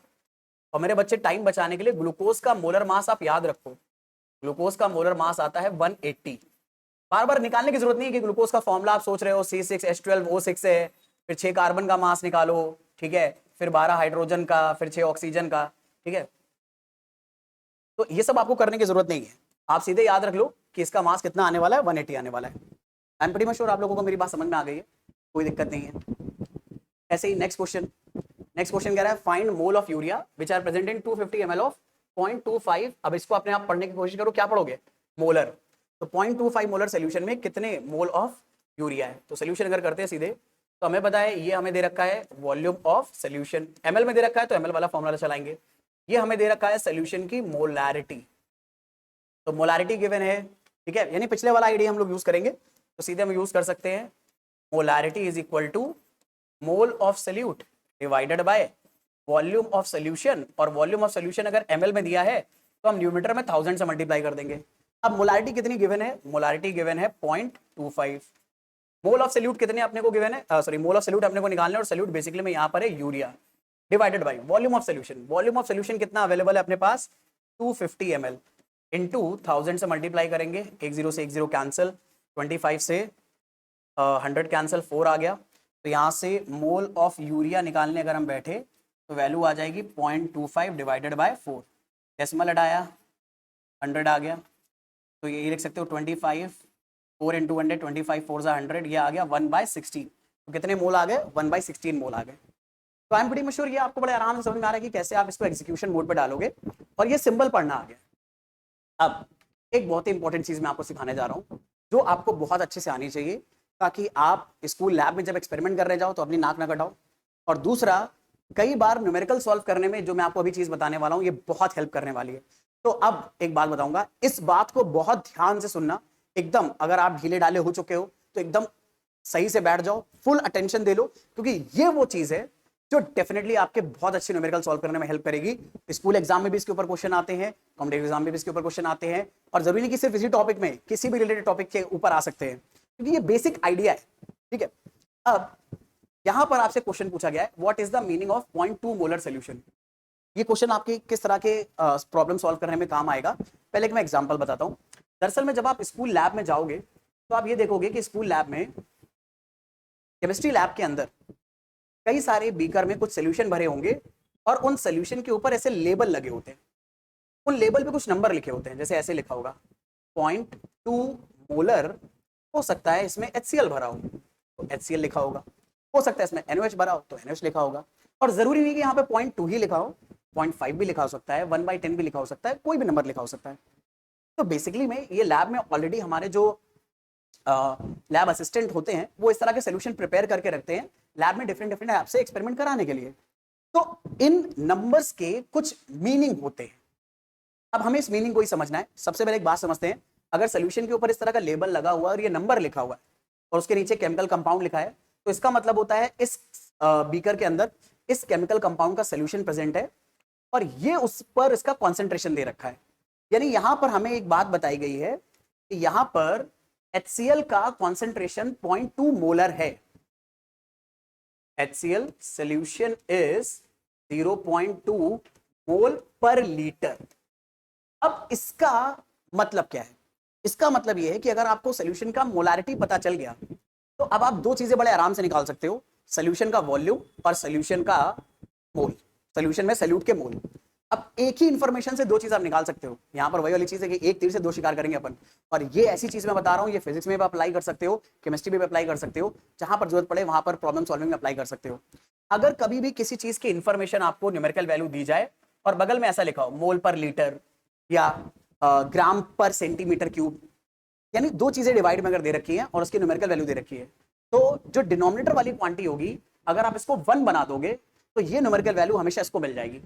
और मेरे बच्चे टाइम बचाने के लिए ग्लूकोज का मोलर मास आप याद रखो, ग्लूकोज का मोलर मास आता है 180। बार बार निकालने की जरूरत नहीं है कि ग्लूकोज का फॉर्मूला आप सोच रहे हो C6H12O6 है, फिर 6 कार्बन का मास निकालो, ठीक है, फिर 12 हाइड्रोजन का, फिर 6 ऑक्सीजन का, ठीक है। तो ये सब आपको करने की जरूरत नहीं है, आप सीधे याद रख लो कि इसका मास कितना आने वाला है, 180 आने वाला है। I am pretty much sure आप लोगों को मेरी बात समझ में आ गई है, कोई दिक्कत नहीं है। ऐसे ही नेक्स्ट क्वेश्चन कह रहा है find mole of urea which are present in 250 ml of 0.25। अब इसको अपने आप पढ़ने की कोशिश करो, क्या पढ़ोगे, मोलर। तो 0.25 मोलर सोल्यूशन में कितने मोल ऑफ यूरिया है। तो सोल्यूशन अगर करते हैं सीधे तो हमें पता है ये हमें दे रखा है वॉल्यूम ऑफ सोल्यूशन, ml में दे रखा है तो ml वाला फॉर्मूला चलाएंगे। ये हमें दे रखा है सोल्यूशन की मोलैरिटी, तो मोलैरिटी गिवन है, ठीक है, यानी पिछले वाला आइडिया हम लोग यूज करेंगे, तो सीधे हम यूज कर सकते हैं molarity is equal to mole of solute divided by volume of solution. और वॉल्यूम ऑफ सोल्यूशन अगर ml में दिया है तो हम न्यूमीटर में 1000 से मल्टीप्लाई कर देंगे। अब मोलैरिटी कितनी गिवन है, मोलैरिटी गिवन है 0.25। मोल ऑफ सोल्यूट कितने अपने को गिवन है, सॉरी मोल ऑफ सोल्यूट अपने को निकालना है, और सोल्यूट बेसिकली में यहाँ पर है urea, divided by volume of solution. Volume of solution कितना अवेलेबल है अपने पास 250 ml इंटू 1000 से मल्टीप्लाई करेंगे, 1 0 से 1 0 कैंसिल, 25 से 100 कैंसिल, 4 आ गया। तो यहाँ से मोल ऑफ यूरिया निकालने अगर हम बैठे तो वैल्यू आ जाएगी 0.25 डिवाइडेड बाय 4, डेसिमल हटाया 100 आ गया, तो ये लिख सकते हो 25, 4 इंटू 100, 25 4 100, ये आ गया 1/16। तो कितने मोल आ गए, 1/16 मोल आ गए। तो आई एम प्रीटी श्योर ये आपको बड़े आराम से समझ में आ रहा है कि कैसे आप इसको एग्जीक्यूशन मोड पे डालोगे, और ये सिंपल पढ़ना आ गया। अब एक बहुत ही इंपॉर्टेंट चीज मैं आपको सिखाने जा रहा हूँ जो आपको बहुत अच्छे से आनी चाहिए, ताकि आप स्कूल लैब में जब एक्सपेरिमेंट करने जाओ तो अपनी नाक ना कटाओ। और दूसरा, कई बार न्यूमेरिकल सॉल्व करने में जो मैं आपको अभी चीज बताने वाला हूँ ये बहुत हेल्प करने वाली है। तो अब एक बात बताऊंगा, इस बात को बहुत ध्यान से सुनना, एकदम अगर आप ढीले डाले हो चुके हो तो एकदम सही से बैठ जाओ, फुल अटेंशन दे लो, क्योंकि ये वो चीज है जो डेफिनेटली आपके बहुत अच्छे न्यूमेरिकल सॉल्व करने में हेल्प करेगी। स्कूल एग्जाम में भी इसके ऊपर क्वेश्चन आते हैं, कॉम्पिटिटिव एग्जाम में भी इसके ऊपर क्वेश्चन आते हैं, और जरूरी नहीं कि सिर्फ इसी टॉपिक में, किसी भी रिलेटेड टॉपिक के ऊपर आ सकते हैं, क्योंकि ये बेसिक आइडिया है, ठीक है। अब यहां पर आपसे क्वेश्चन पूछा गया है what is the meaning of 0.2 molar solution. ये क्वेश्चन आपके किस तरह के प्रॉब्लम सॉल्व करने में काम आएगा, पहले मैं एग्जांपल बताता हूं। दरअसल में जब आप स्कूल लैब में जाओगे तो आप ये देखोगे कि स्कूल लैब में, केमिस्ट्री लैब के अंदर कई सारे बीकर में कुछ सोल्यूशन भरे होंगे, और उन सोल्यूशन के ऊपर ऐसे लेबल लगे होते हैं, उन लेबल पे कुछ नंबर लिखे होते हैं, जैसे ऐसे लिखा होगा 0.2 मोलर, हो सकता है इसमें HCl भरा हो तो HCl लिखा होगा, हो सकता है इसमें NOH भरा हो तो NOH लिखा होगा, और जरूरी नहीं कि यहाँ पे 0.2 ही लिखा हो, 0.5 भी लिखा हो सकता है, 1/10 भी लिखा हो सकता है, कोई भी नंबर लिखा हो सकता है। तो बेसिकली में ये लैब में ऑलरेडी हमारे जो लैब असिस्टेंट होते हैं वो इस तरह के सोल्यूशन प्रिपेयर करके रखते हैं लैब में डिफरेंट डिफरेंट ऐप से एक्सपेरिमेंट कराने के लिए। तो इन नंबर्स के कुछ मीनिंग होते हैं। अब हमें इस मीनिंग को ही समझना है। सबसे पहले एक बात समझते हैं, अगर सोल्यूशन के ऊपर इस तरह का लेबल लगा हुआ और ये नंबर लिखा हुआ है और उसके नीचे केमिकल कंपाउंड लिखा है, तो इसका मतलब होता है इस बीकर के अंदर इस केमिकल कंपाउंड का सोल्यूशन प्रेजेंट है और ये उस पर इसका कॉन्सेंट्रेशन दे रखा है। यानी यहां पर हमें एक बात बताई गई है कि यहां पर HCl का कॉन्सेंट्रेशन 0.2 मोलर है। HCl solution is 0.2 मोल पर लीटर। अब इसका मतलब क्या है? इसका मतलब यह है कि अगर आपको सोल्यूशन का मोलारिटी पता चल गया तो अब आप दो चीजें बड़े आराम से निकाल सकते हो, सोल्यूशन का वॉल्यूम और सोल्यूशन का मोल, सोल्यूशन में सोल्यूट के मोल। अब एक ही इंफॉर्मेशन से दो चीज आप निकाल सकते हो। यहां पर वही वाली चीज है कि एक तीर से दो शिकार करेंगे अपन, और ये ऐसी चीज मैं बता रहा हूं, ये फिजिक्स में भी अप्लाई कर सकते हो, केमिस्ट्री में भी अप्लाई कर सकते हो, जहां पर जरूरत पड़े वहां पर प्रॉब्लम सॉल्विंग में अप्लाई कर सकते हो। अगर कभी भी किसी चीज की इंफॉर्मेशन आपको न्यूमेरिकल वैल्यू दी जाए और बगल में ऐसा लिखा हो मोल पर लीटर या ग्राम पर सेंटीमीटर क्यूब, यानी दो चीजें डिवाइड में अगर दे रखी हैं और उसकी न्यूमेरिकल वैल्यू दे रखी है, तो जो डिनोमिनेटर वाली क्वांटिटी होगी अगर आप इसको 1 बना दोगे तो ये न्यूमेरिकल वैल्यू हमेशा इसको मिल जाएगी।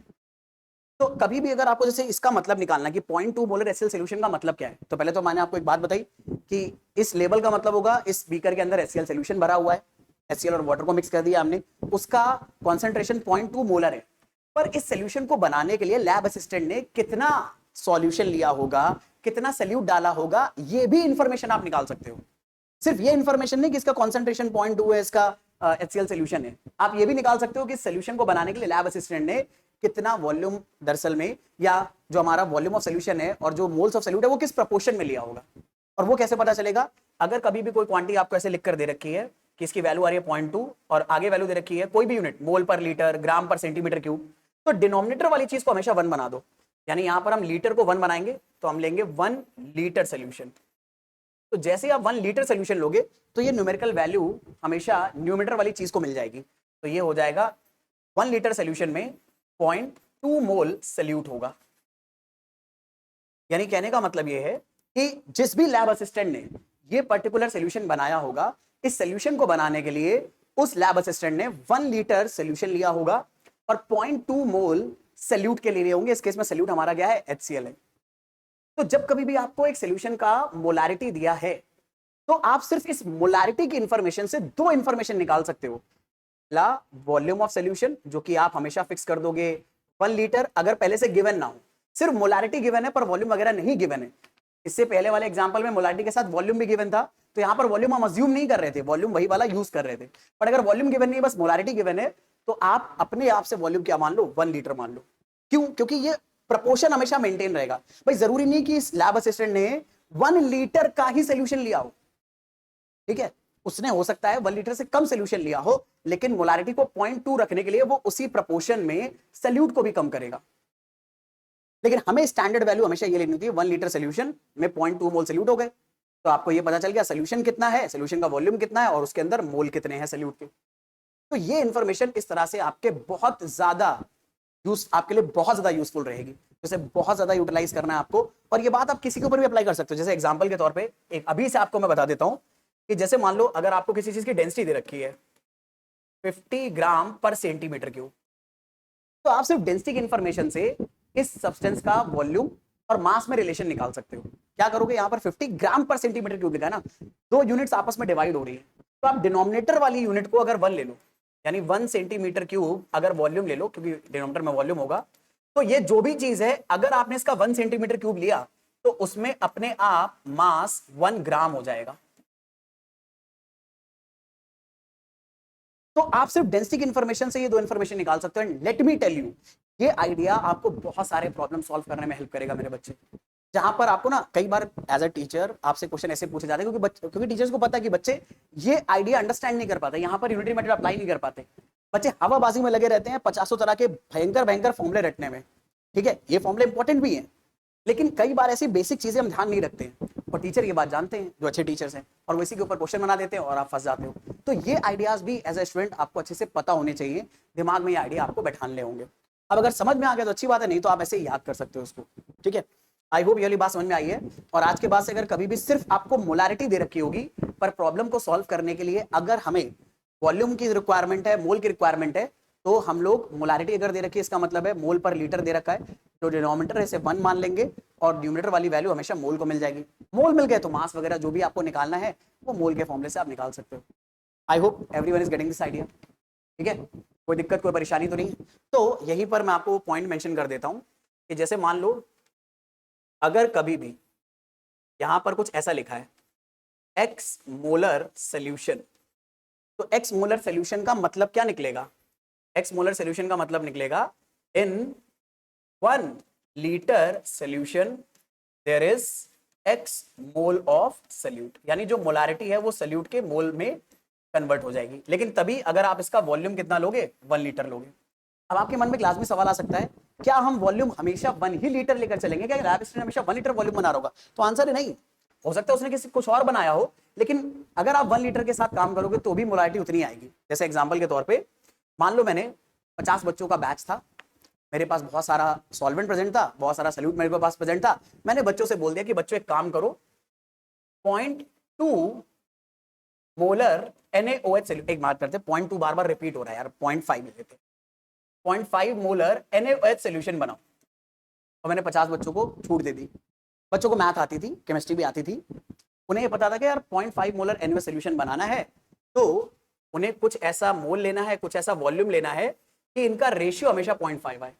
तो कभी भी अगर आपको जैसे इसका मतलब निकालना कि 0.2 मोलर एचसीएल सॉल्यूशन का मतलब क्या है, तो पहले तो मैंने आपको एक बात बताई कि इस लेवल का मतलब होगा इस बीकर के अंदर एचसीएल सॉल्यूशन भरा हुआ है, एचसीएल और वाटर को मिक्स कर दिया हमने, उसका कॉन्सेंट्रेशन 0.2 मोलर है। पर इस सॉल्यूशन को बनाने के लिए लैब असिस्टेंट ने कितना सॉल्यूशन लिया होगा, कितना सॉल्यूट डाला होगा, ये भी इंफॉर्मेशन आप निकाल सकते हो। सिर्फ ये इंफॉर्मेशन नहीं कि इसका कॉन्सेंट्रेशन 0.2 है, इसका एचसीएल सॉल्यूशन है, आप ये भी निकाल सकते हो कि सॉल्यूशन को बनाने के लिए लैब असिस्टेंट ने कितना वॉल्यूम दरअसल में, या जो हमारा वॉल्यूम ऑफ सॉल्यूशन है और जो मोल्स ऑफ सॉल्यूट है वो किस प्रोपोर्शन में लिया होगा। और वो कैसे पता चलेगा? अगर कभी भी कोई क्वांटिटी आपको ऐसे लिख कर दे रखी है कि इसकी वैल्यू आ रही है 0.2 और आगे वैल्यू दे रखी है कोई भी यूनिट, मोल पर लीटर, ग्राम पर सेंटीमीटर क्यूब, तो डिनोमिनेटर वाली चीज को हमेशा 1 बना दो। यानी यहां पर हम लीटर को 1 बनाएंगे तो हम लेंगे 1 लीटर सोल्यूशन। तो जैसे ही आप 1 लीटर सोल्यूशन लोगे तो ये न्यूमेरिकल वैल्यू हमेशा न्यूमेरेटर वाली चीज को मिल जाएगी। तो ये हो जाएगा 1 लीटर सोल्यूशन में 0.2 मोल सल्यूट होगा। यानी कहने का मतलब ये है कि जिस भी लैब असिस्टेंट ने ये पर्टिकुलर सोल्यूशन बनाया होगा, इस सोल्यूशन को बनाने के लिए उस लैब असिस्टेंट ने 1 लीटर सोल्यूशन लिया होगा और 0.2 मोल सल्यूट के लिए होंगे। इस केस में सल्यूट हमारा क्या है? HCl है। तो जब कभी भी आपको एक सोल्यूशन का मोलारिटी दिया है तो आप सिर्फ इस मोलारिटी की इंफॉर्मेशन से दो इंफॉर्मेशन निकाल सकते हो। ला वॉल्यूम ऑफ सॉल्यूशन जो कि आप हमेशा फिक्स कर दोगे 1 लीटर, अगर पहले से गिवन ना हो, सिर्फ मोलारिटी गिवन है पर वॉल्यूम वगैरह नहीं गिवन है। इससे पहले वाले एग्जांपल में मोलारिटी के साथ वॉल्यूम भी गिवन था, तो यहां पर वॉल्यूम हम अज्यूम नहीं कर रहे थे, वॉल्यूम वही वाला यूज कर रहे थे। पर अगर वॉल्यूम गिवन नहीं, बस मोलारिटी गिवन है, तो आप अपने आप से वॉल्यूम क्या मान लो? 1 लीटर मान लो। क्यों? क्योंकि ये प्रपोर्शन हमेशा मेंटेन रहेगा। भाई जरूरी नहीं कि इस लैब असिस्टेंट ने 1 लीटर का ही सोल्यूशन लिया हो, ठीक है, उसने हो सकता है 1 लीटर से कम सोल्यूशन लिया हो, लेकिन मोलारिटी को 0.2 रखने के लिए वो उसी प्रपोर्शन में सल्यूट को भी कम करेगा। लेकिन हमें स्टैंडर्ड वैल्यू हमेशा ये लेनी होती है 1 लीटर सोल्यूशन में 0.2 मोल सल्यूट हो गए, तो आपको ये पता चल गया सोल्यूशन कितना है, सोल्यूशन का वॉल्यूम कितना है और उसके अंदर मोल कितने हैं सल्यूट के। तो ये इंफॉर्मेशन इस तरह से आपके बहुत ज्यादा आपके लिए बहुत ज्यादा यूजफुल रहेगी, जैसे बहुत ज्यादा यूटिलाइज करना है आपको। और ये बात आप किसी के ऊपर भी अप्लाई कर सकते हो। जैसे एग्जांपल के तौर पे एक अभी से आपको मैं बता देता हूं कि जैसे मान लो अगर आपको किसी चीज की डेंसिटी दे रखी है 50 ग्राम पर सेंटीमीटर क्यूब, तो आप सिर्फ डेंसिटी की इंफॉर्मेशन से इस सब्सटेंस का वॉल्यूम और मास में रिलेशन निकाल सकते हो। क्या करोगे? यहां पर 50 ग्राम पर सेंटीमीटर क्यूब लिखा है ना, दो यूनिट्स आपस में डिवाइड हो रही है, तो आप डिनोमिनेटर वाली यूनिट को अगर 1 ले लो, यानी 1 सेंटीमीटर क्यूब अगर वॉल्यूम ले लो, क्योंकि डिनोमिनेटर में वॉल्यूम होगा, तो ये जो भी चीज है अगर आपने इसका 1 सेंटीमीटर क्यूब लिया तो उसमें अपने आप मास 1 ग्राम हो जाएगा। तो आप सिर्फ डेंसिटी की इंफॉर्मेशन से ये दो इंफॉर्मेशन निकाल सकते हो। लेट मी टेल यू, ये आइडिया आपको बहुत सारे प्रॉब्लम सॉल्व करने में हेल्प करेगा मेरे बच्चे। जहां पर आपको ना कई बार एज अ टीचर आपसे क्वेश्चन ऐसे पूछे जाते हैं क्योंकि टीचर्स को पता है कि बच्चे ये आइडिया अंडरस्टैंड नहीं कर पाते, यहां पर यूनिटी मेथड अप्लाई नहीं कर पाते। बच्चे हवाबाजी में लगे रहते हैं 50 तरह के भयंकर भयंकर फॉर्मूले रटने में, ठीक है, ये फॉर्मूले इंपॉर्टेंट भी हैं, लेकिन कई बार ऐसी बेसिक चीजें हम ध्यान नहीं रखते हैं और टीचर ये बात जानते हैं जो अच्छे टीचर्स हैं, और वो इसी के ऊपर क्वेश्चन बना देते हैं और आप फंस जाते हो। तो ये आइडियाज भी एज ए स्टूडेंट आपको अच्छे से पता होने चाहिए, दिमाग में ये आइडिया आपको बैठाने होंगे। अब अगर समझ में आ गया तो अच्छी बात है, नहीं तो आप ऐसे ही याद कर सकते हो उसको, ठीक है। आई होप ये वाली बात समझ में आई है। और आज के बाद से अगर कभी भी सिर्फ आपको मोलारिटी दे रखी होगी, पर प्रॉब्लम को सॉल्व करने के लिए अगर हमें वॉल्यूम की रिक्वायरमेंट है, मोल की रिक्वायरमेंट है, तो हम लोग मोलारिटी अगर दे रखी है, इसका मतलब है मोल पर लीटर दे रखा है, तो डिनोमिनेटर है इसे 1 मान लेंगे और न्यूमरेटर वाली वैल्यू हमेशा मोल को मिल जाएगी। मोल मिल गए तो मास वगैरह जो भी आपको निकालना है वो मोल के फॉर्मूले से आप निकाल सकते हो। I hope everyone is getting this idea, ठीक है, कोई दिक्कत कोई परेशानी तो नहीं। तो यहीं पर मैं आपको पॉइंट मेंशन कर देता हूं कि जैसे मान लो अगर कभी भी यहां पर कुछ ऐसा लिखा है एक्स मोलर सोल्यूशन, तो एक्स मोलर सोल्यूशन का मतलब क्या निकलेगा? एक्स मोलर सोल्यूशन का मतलब निकलेगा in 1 litre solution there is x mole of solute, यानी जो मोलारिटी है वो सल्यूट के मोल में कन्वर्ट हो जाएगी। लेकिन तभी अगर आप इसका वॉल्यूम कितना लोगे? 1 लीटर लोगे। अब आपके मन में क्लास में सवाल आ सकता है, क्या हम वॉल्यूम हमेशा 1 ही लीटर लेकर चलेंगे? क्या लैब स्टूडेंट हमेशा 1 लीटर वॉल्यूम बना रहा होगा? तो आंसर है नहीं। हो सकता है उसने किसी कुछ और बनाया हो, लेकिन अगर आप 1 लीटर के साथ काम करोगे तो भी मोलारिटी उतनी आएगी। जैसे एग्जांपल के तौर पे मान लो मैंने 50 बच्चों का बैच था, मेरे पास बहुत सारा सॉल्वेंट प्रेजेंट था, बहुत सारा सल्यूट मेरे पास प्रेजेंट था। मैंने बच्चों से बोल दिया कि बच्चों एक काम करो, 0.2 मोलर NaOH सल्यूट, एक बात करते, 0.2 बार बार रिपीट हो रहा है यार, 0.5 ले लेते, 0.5 मोलर NaOH सोल्यूशन बनाओ। और मैंने 50 बच्चों को छूट दे दी। बच्चों को मैथ आती थी, केमिस्ट्री भी आती थी, उन्हें ये पता था कि यार 0.5 मोलर NaOH सोल्यूशन बनाना है तो उन्हें कुछ ऐसा मोल लेना है, कुछ ऐसा वॉल्यूम लेना है कि इनका रेशियो हमेशा 0.5 आए।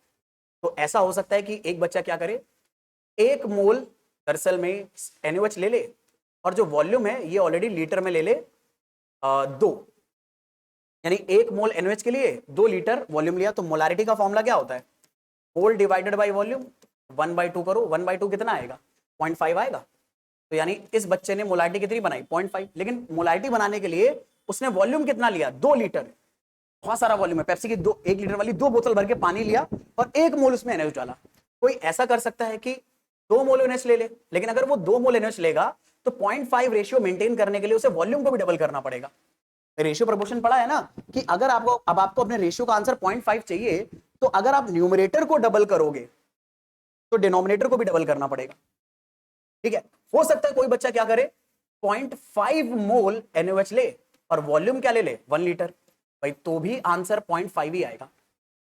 तो ऐसा हो सकता है कि एक बच्चा क्या करे, 1 मोल दरअसल में NaOH ले ले और जो वॉल्यूम है ये ऑलरेडी लीटर में ले ले 2, यानी 1 मोल NaOH के लिए 2 लीटर वॉल्यूम लिया। तो मोलारिटी का फॉर्मूला क्या होता है, मोल डिवाइडेड बाय वॉल्यूम, 1/2 करो, 1/2 कितना आएगा, 0.5 आएगा। तो यानी इस बच्चे ने मोलारिटी कितनी बनाई, 0.5, लेकिन मोलारिटी बनाने के लिए उसने वॉल्यूम कितना लिया, 2 लीटर, बहुत सारा वॉल्यूम है। पेप्सी की 1 लीटर वाली 2 बोतल भर के पानी लिया और 1 मोल उसमें NaOH डाला। कोई ऐसा कर सकता है कि 2 मोल NaOH ले ले, लेकिन अगर वो 2 मोल NaOH लेगा तो 0.5 रेशियो मेंटेन करने के लिए उसे वॉल्यूम को भी डबल करना पड़ेगा। रेशियो प्रोपोर्शन पढ़ा है ना कि अगर आपको अपने रेशियो का आंसर 0.5 चाहिए तो अगर आप न्यूमरेटर को डबल करोगे तो डिनोमिनेटर को भी डबल करना पड़ेगा। ठीक है, हो सकता है कोई बच्चा क्या करे, 0.5 मोल NaOH ले और वॉल्यूम क्या ले ले, 1 लीटर, भाई तो भी आंसर 0.5 ही आएगा।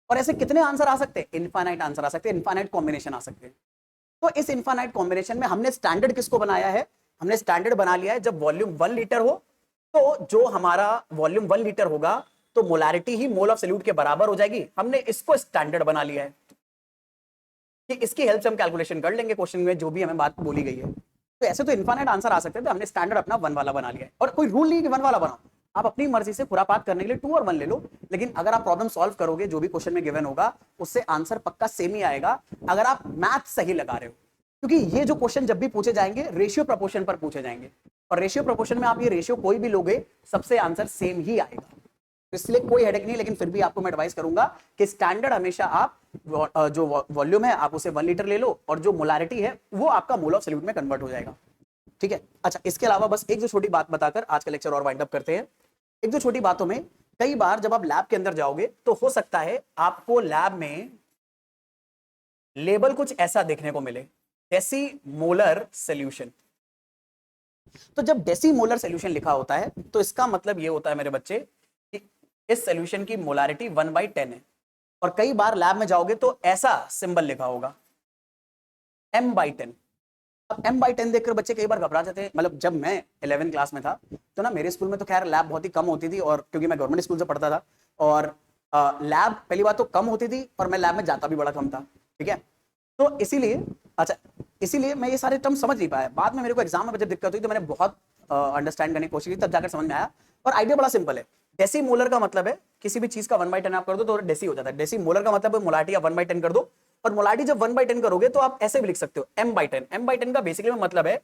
और ऐसे कितने आंसर आ सकते हैं, इनफाइनाइट आंसर आ सकते हैं, इनफाइनाइट कॉम्बिनेशन आ सकते हैं। तो इस इनफाइनाइट कॉम्बिनेशन में हमने स्टैंडर्ड किसको बनाया है, हमने स्टैंडर्ड बना लिया है जब वॉल्यूम 1 लीटर हो तो जो हमारा वॉल्यूम 1 लीटर होगा तो molarity he mole of solute के बराबर हो जाएगी। हमने इसको स्टैंडर्ड बना लिया है कि इसकी हेल्प से हम कैलकुलेशन कर लेंगे क्वेश्चन में जो भी हमें बात बोली गई है। तो ऐसे तो इनफाइनाइट आंसर आ सकते हैं, तो हमने स्टैंडर्ड अपना 1 वाला बना लिया है। और कोई रूल नहीं कि 1 वाला बनाओ, आप अपनी मर्जी से खुरापात करने के लिए 2 और 1 ले लो, लेकिन अगर आप प्रॉब्लम सॉल्व करोगे जो भी क्वेश्चन में गिवन होगा उससे आंसर पक्का सेम ही आएगा अगर आप मैथ सही लगा रहे हो। क्योंकि ये जो क्वेश्चन जब भी पूछे जाएंगे रेशियो प्रोपोर्शन पर पूछे जाएंगे और रेशियो प्रोपोर्शन में आप ये रेशियो कोई भी लोगे सबसे आंसर सेम ही आएगा। तो इसलिए कोई हेडेक नहीं, लेकिन फिर भी आपको मैं एडवाइस करूंगा कि स्टैंडर्ड हमेशा आप जो वॉल्यूम है आप उसे 1 लीटर ले लो और जो मोलारिटी है वो आपका मोल ऑफ सॉल्यूट में कन्वर्ट हो जाएगा। ठीक है, अच्छा इसके अलावा बस एक जो छोटी बात बताकर आज का लेक्चर और वाइंड अप करते हैं। एक जो छोटी बातों में, कई बार जब आप लैब के अंदर जाओगे तो हो सकता है आपको लैब में लेबल कुछ ऐसा देखने को मिले, डेसीमोलर सॉल्यूशन। तो जब डेसीमोलर सॉल्यूशन लिखा होता है तो इसका मतलब ये होता है मेरे बच्चे कि इस सॉल्यूशन की मोलारिटी 1/10 है। और कई बार लैब में जाओगे तो ऐसा सिंबल लिखा होगा M/10। अब M/10 देखकर बच्चे कई बार घबरा जाते हैं। मतलब जब मैं 11th क्लास में था तो ना मेरे स्कूल में तो खैर लैब बहुत ही कम होती थी, और क्योंकि मैं गवर्नमेंट स्कूल से पढ़ता था और लैब पहली बात तो कम होती थी और मैं लैब में जाता भी बड़ा कम था। ठीक है, तो इसीलिए मैं ये सारे टर्म समझ नहीं पाया। बाद में मेरे को एग्जाम में जब दिक्कत हुई तो मैंने बहुत अंडरस्टैंड करने की कोशिश की, तब जाकर समझ में आया। और आइडिया बड़ा सिंपल है, डेसीमोलर का मतलब है किसी भी चीज का 1/10 आप कर दो तो डेसी हो जाता है। डेसीमोलर का मतलब मोलारिटी आप 1/10 कर दो, और मोलारिटी जब 1/10 करोगे तो आप ऐसे भी लिख सकते हो M/10। M/10 का बेसिकली मतलब है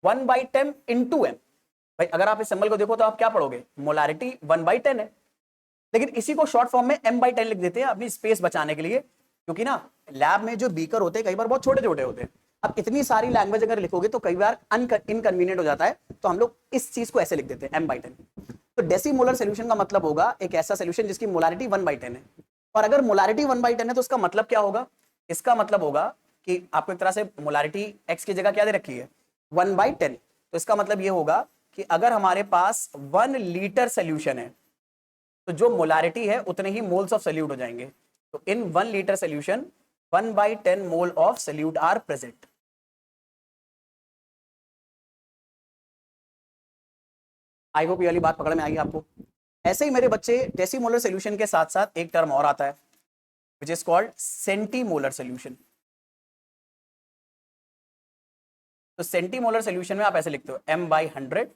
1/10 into M। भाई अगर आप इस सिंबल को देखो तो आप क्या पढ़ोगे, मोलारिटी 1/10 है, लेकिन इसी को शॉर्ट फॉर्म में M/10 लिख देते हैं अपनी स्पेस बचाने के लिए। क्योंकि ना लैब में जो बीकर होते हैं कई बार बहुत छोटे छोटे होते हैं। अब इतनी सारी लैंग्वेज अगर लिखोगे तो कई बार इनकन्वीनियंट हो जाता है, तो हम लोग इस चीज को ऐसे लिख देते हैं M/10। तो डेसीमोलर सॉल्यूशन का मतलब होगा एक ऐसा सॉल्यूशन जिसकी मोलारिटी 1/10 है। और अगर मोलारिटी 1/10 है तो इसका मतलब क्या होगा, इसका मतलब होगा कि आपको एक तरह से मोलारिटी x की जगह क्या दे रखी है, 1/10। तो इसका मतलब ये होगा कि अगर हमारे पास 1 लीटर सोल्यूशन है तो जो मोलारिटी है उतने ही मोल्स ऑफ सॉल्यूट हो जाएंगे। तो in 1 litre solution 1/10 mole of solute are present. I hope ये वाली बात पकड़ में आई आपको। ऐसे ही मेरे बच्चे डेसीमोलर सॉल्यूशन के साथ साथ एक टर्म और आता है which is called centimolar solution. तो सेंटीमोलर सॉल्यूशन में आप ऐसे लिखते हो M/100,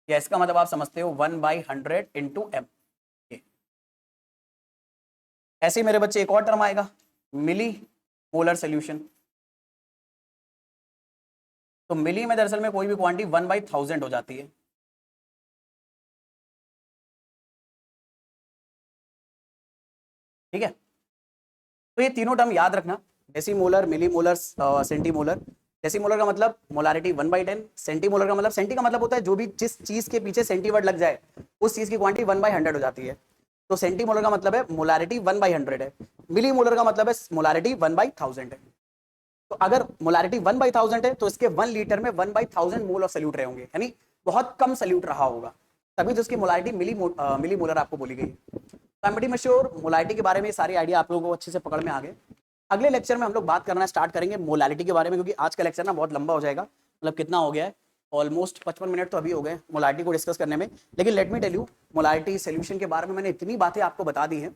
या इसका मतलब आप समझते हो 1/100 into M। ऐसे ही मेरे बच्चे एक और टर्म आएगा मिली मोलर सॉल्यूशन। तो मिली में दरअसल में कोई भी क्वांटिटी 1/1000 हो जाती है। ठीक है, तो ये तीनों टर्म याद रखना, डेसीमोलर, मिलीमोलर, सेंटीमोलर। डेसीमोलर का मतलब मोलारिटी 1/10, सेंटीमोलर का मतलब, सेंटी का मतलब होता है जो भी जिस चीज के पीछे सेंटी वर्ड लग जाए उस चीज की क्वांटिटी 1/100 हो जाती है। तो सेंटीमोलर का मतलब है मोलारिटी 1/100 है, मिली मोलर का मतलब है मोलारिटी 1/1000 है। तो अगर मोलारिटी 1/1000 है तो इसके 1 लीटर में 1/1000 मोल ऑफ सल्यूट रहे होंगे, यानी बहुत कम सल्यूट रहा होगा, तभी तो इसकी मोलारिटी मिली मोलर आपको बोली गई। I am pretty much sure molarity के बारे में सारी आइडिया आप लोगों को अच्छे से पकड़ में आ गए। अगले लेक्चर में हम लोग बात करना स्टार्ट करेंगे मोलालिटी के बारे में, क्योंकि आज का लेक्चर ना बहुत लंबा हो जाएगा। मतलब कितना हो गया है, ऑलमोस्ट 55 मिनट तो अभी हो गए मोलालिटी को डिस्कस करने में। लेकिन let me tell you, molality solution के बारे में मैंने इतनी बातें आपको बता दी हैं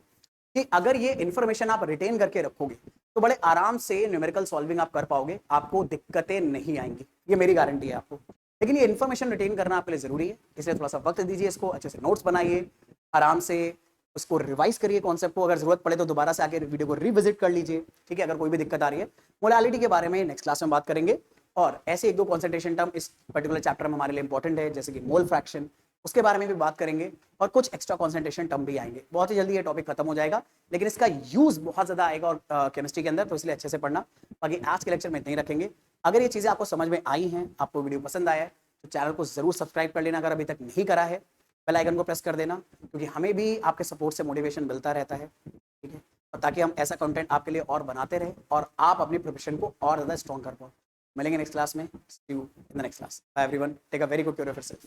कि अगर ये इन्फॉर्मेशन आप रिटेन करके रखोगे तो बड़े आराम से न्यूमेरिकल सॉल्विंग आप कर पाओगे, आपको दिक्कतें नहीं आएंगी, ये मेरी गारंटी है आपको। लेकिन ये इन्फॉर्मेशन रिटेन करना आपके लिए जरूरी है, इसलिए थोड़ा सा वक्त दीजिए, इसको अच्छे से नोट्स बनाइए, आराम से उसको रिवाइज करिए कॉन्सेप्ट को, अगर जरूरत पड़े तो दोबारा से आके वीडियो को रिविजिट कर लीजिए, ठीक है। अगर कोई भी दिक्कत आ रही है, मोलालिटी के बारे में नेक्स्ट क्लास में बात करेंगे, और ऐसे एक दो कॉन्सेंट्रेशन टर्म इस पर्टिकुलर चैप्टर में हमारे लिए इंपॉर्टेंट है, जैसे कि मोल फ्रैक्शन, उसके बारे में भी बात करेंगे, और कुछ एक्स्ट्रा कॉन्सेंट्रेशन टर्म भी आएंगे। बहुत ही जल्दी ये टॉपिक खत्म हो जाएगा, लेकिन इसका यूज बहुत ज्यादा आएगा और केमिस्ट्री के अंदर, तो इसलिए अच्छे से पढ़ना। बाकी आज के लेक्चर में इतना ही रखेंगे। अगर ये चीजें आपको समझ में आई हैं, आपको वीडियो पसंद आया है, तो चैनल को जरूर सब्सक्राइब कर लेना अगर अभी तक नहीं करा है, बेल आइकन को प्रेस कर देना, क्योंकि हमें भी आपके सपोर्ट से मोटिवेशन मिलता रहता है, ठीक है, और ताकि हम ऐसा कंटेंट आपके लिए और बनाते रहे और आप अपनी प्रोफेशन को और ज़्यादा स्ट्रॉन्ग कर पाओ। मिलेंगे नेक्स्ट क्लास में, see you in the next class, bye everyone, take a very good care of yourself.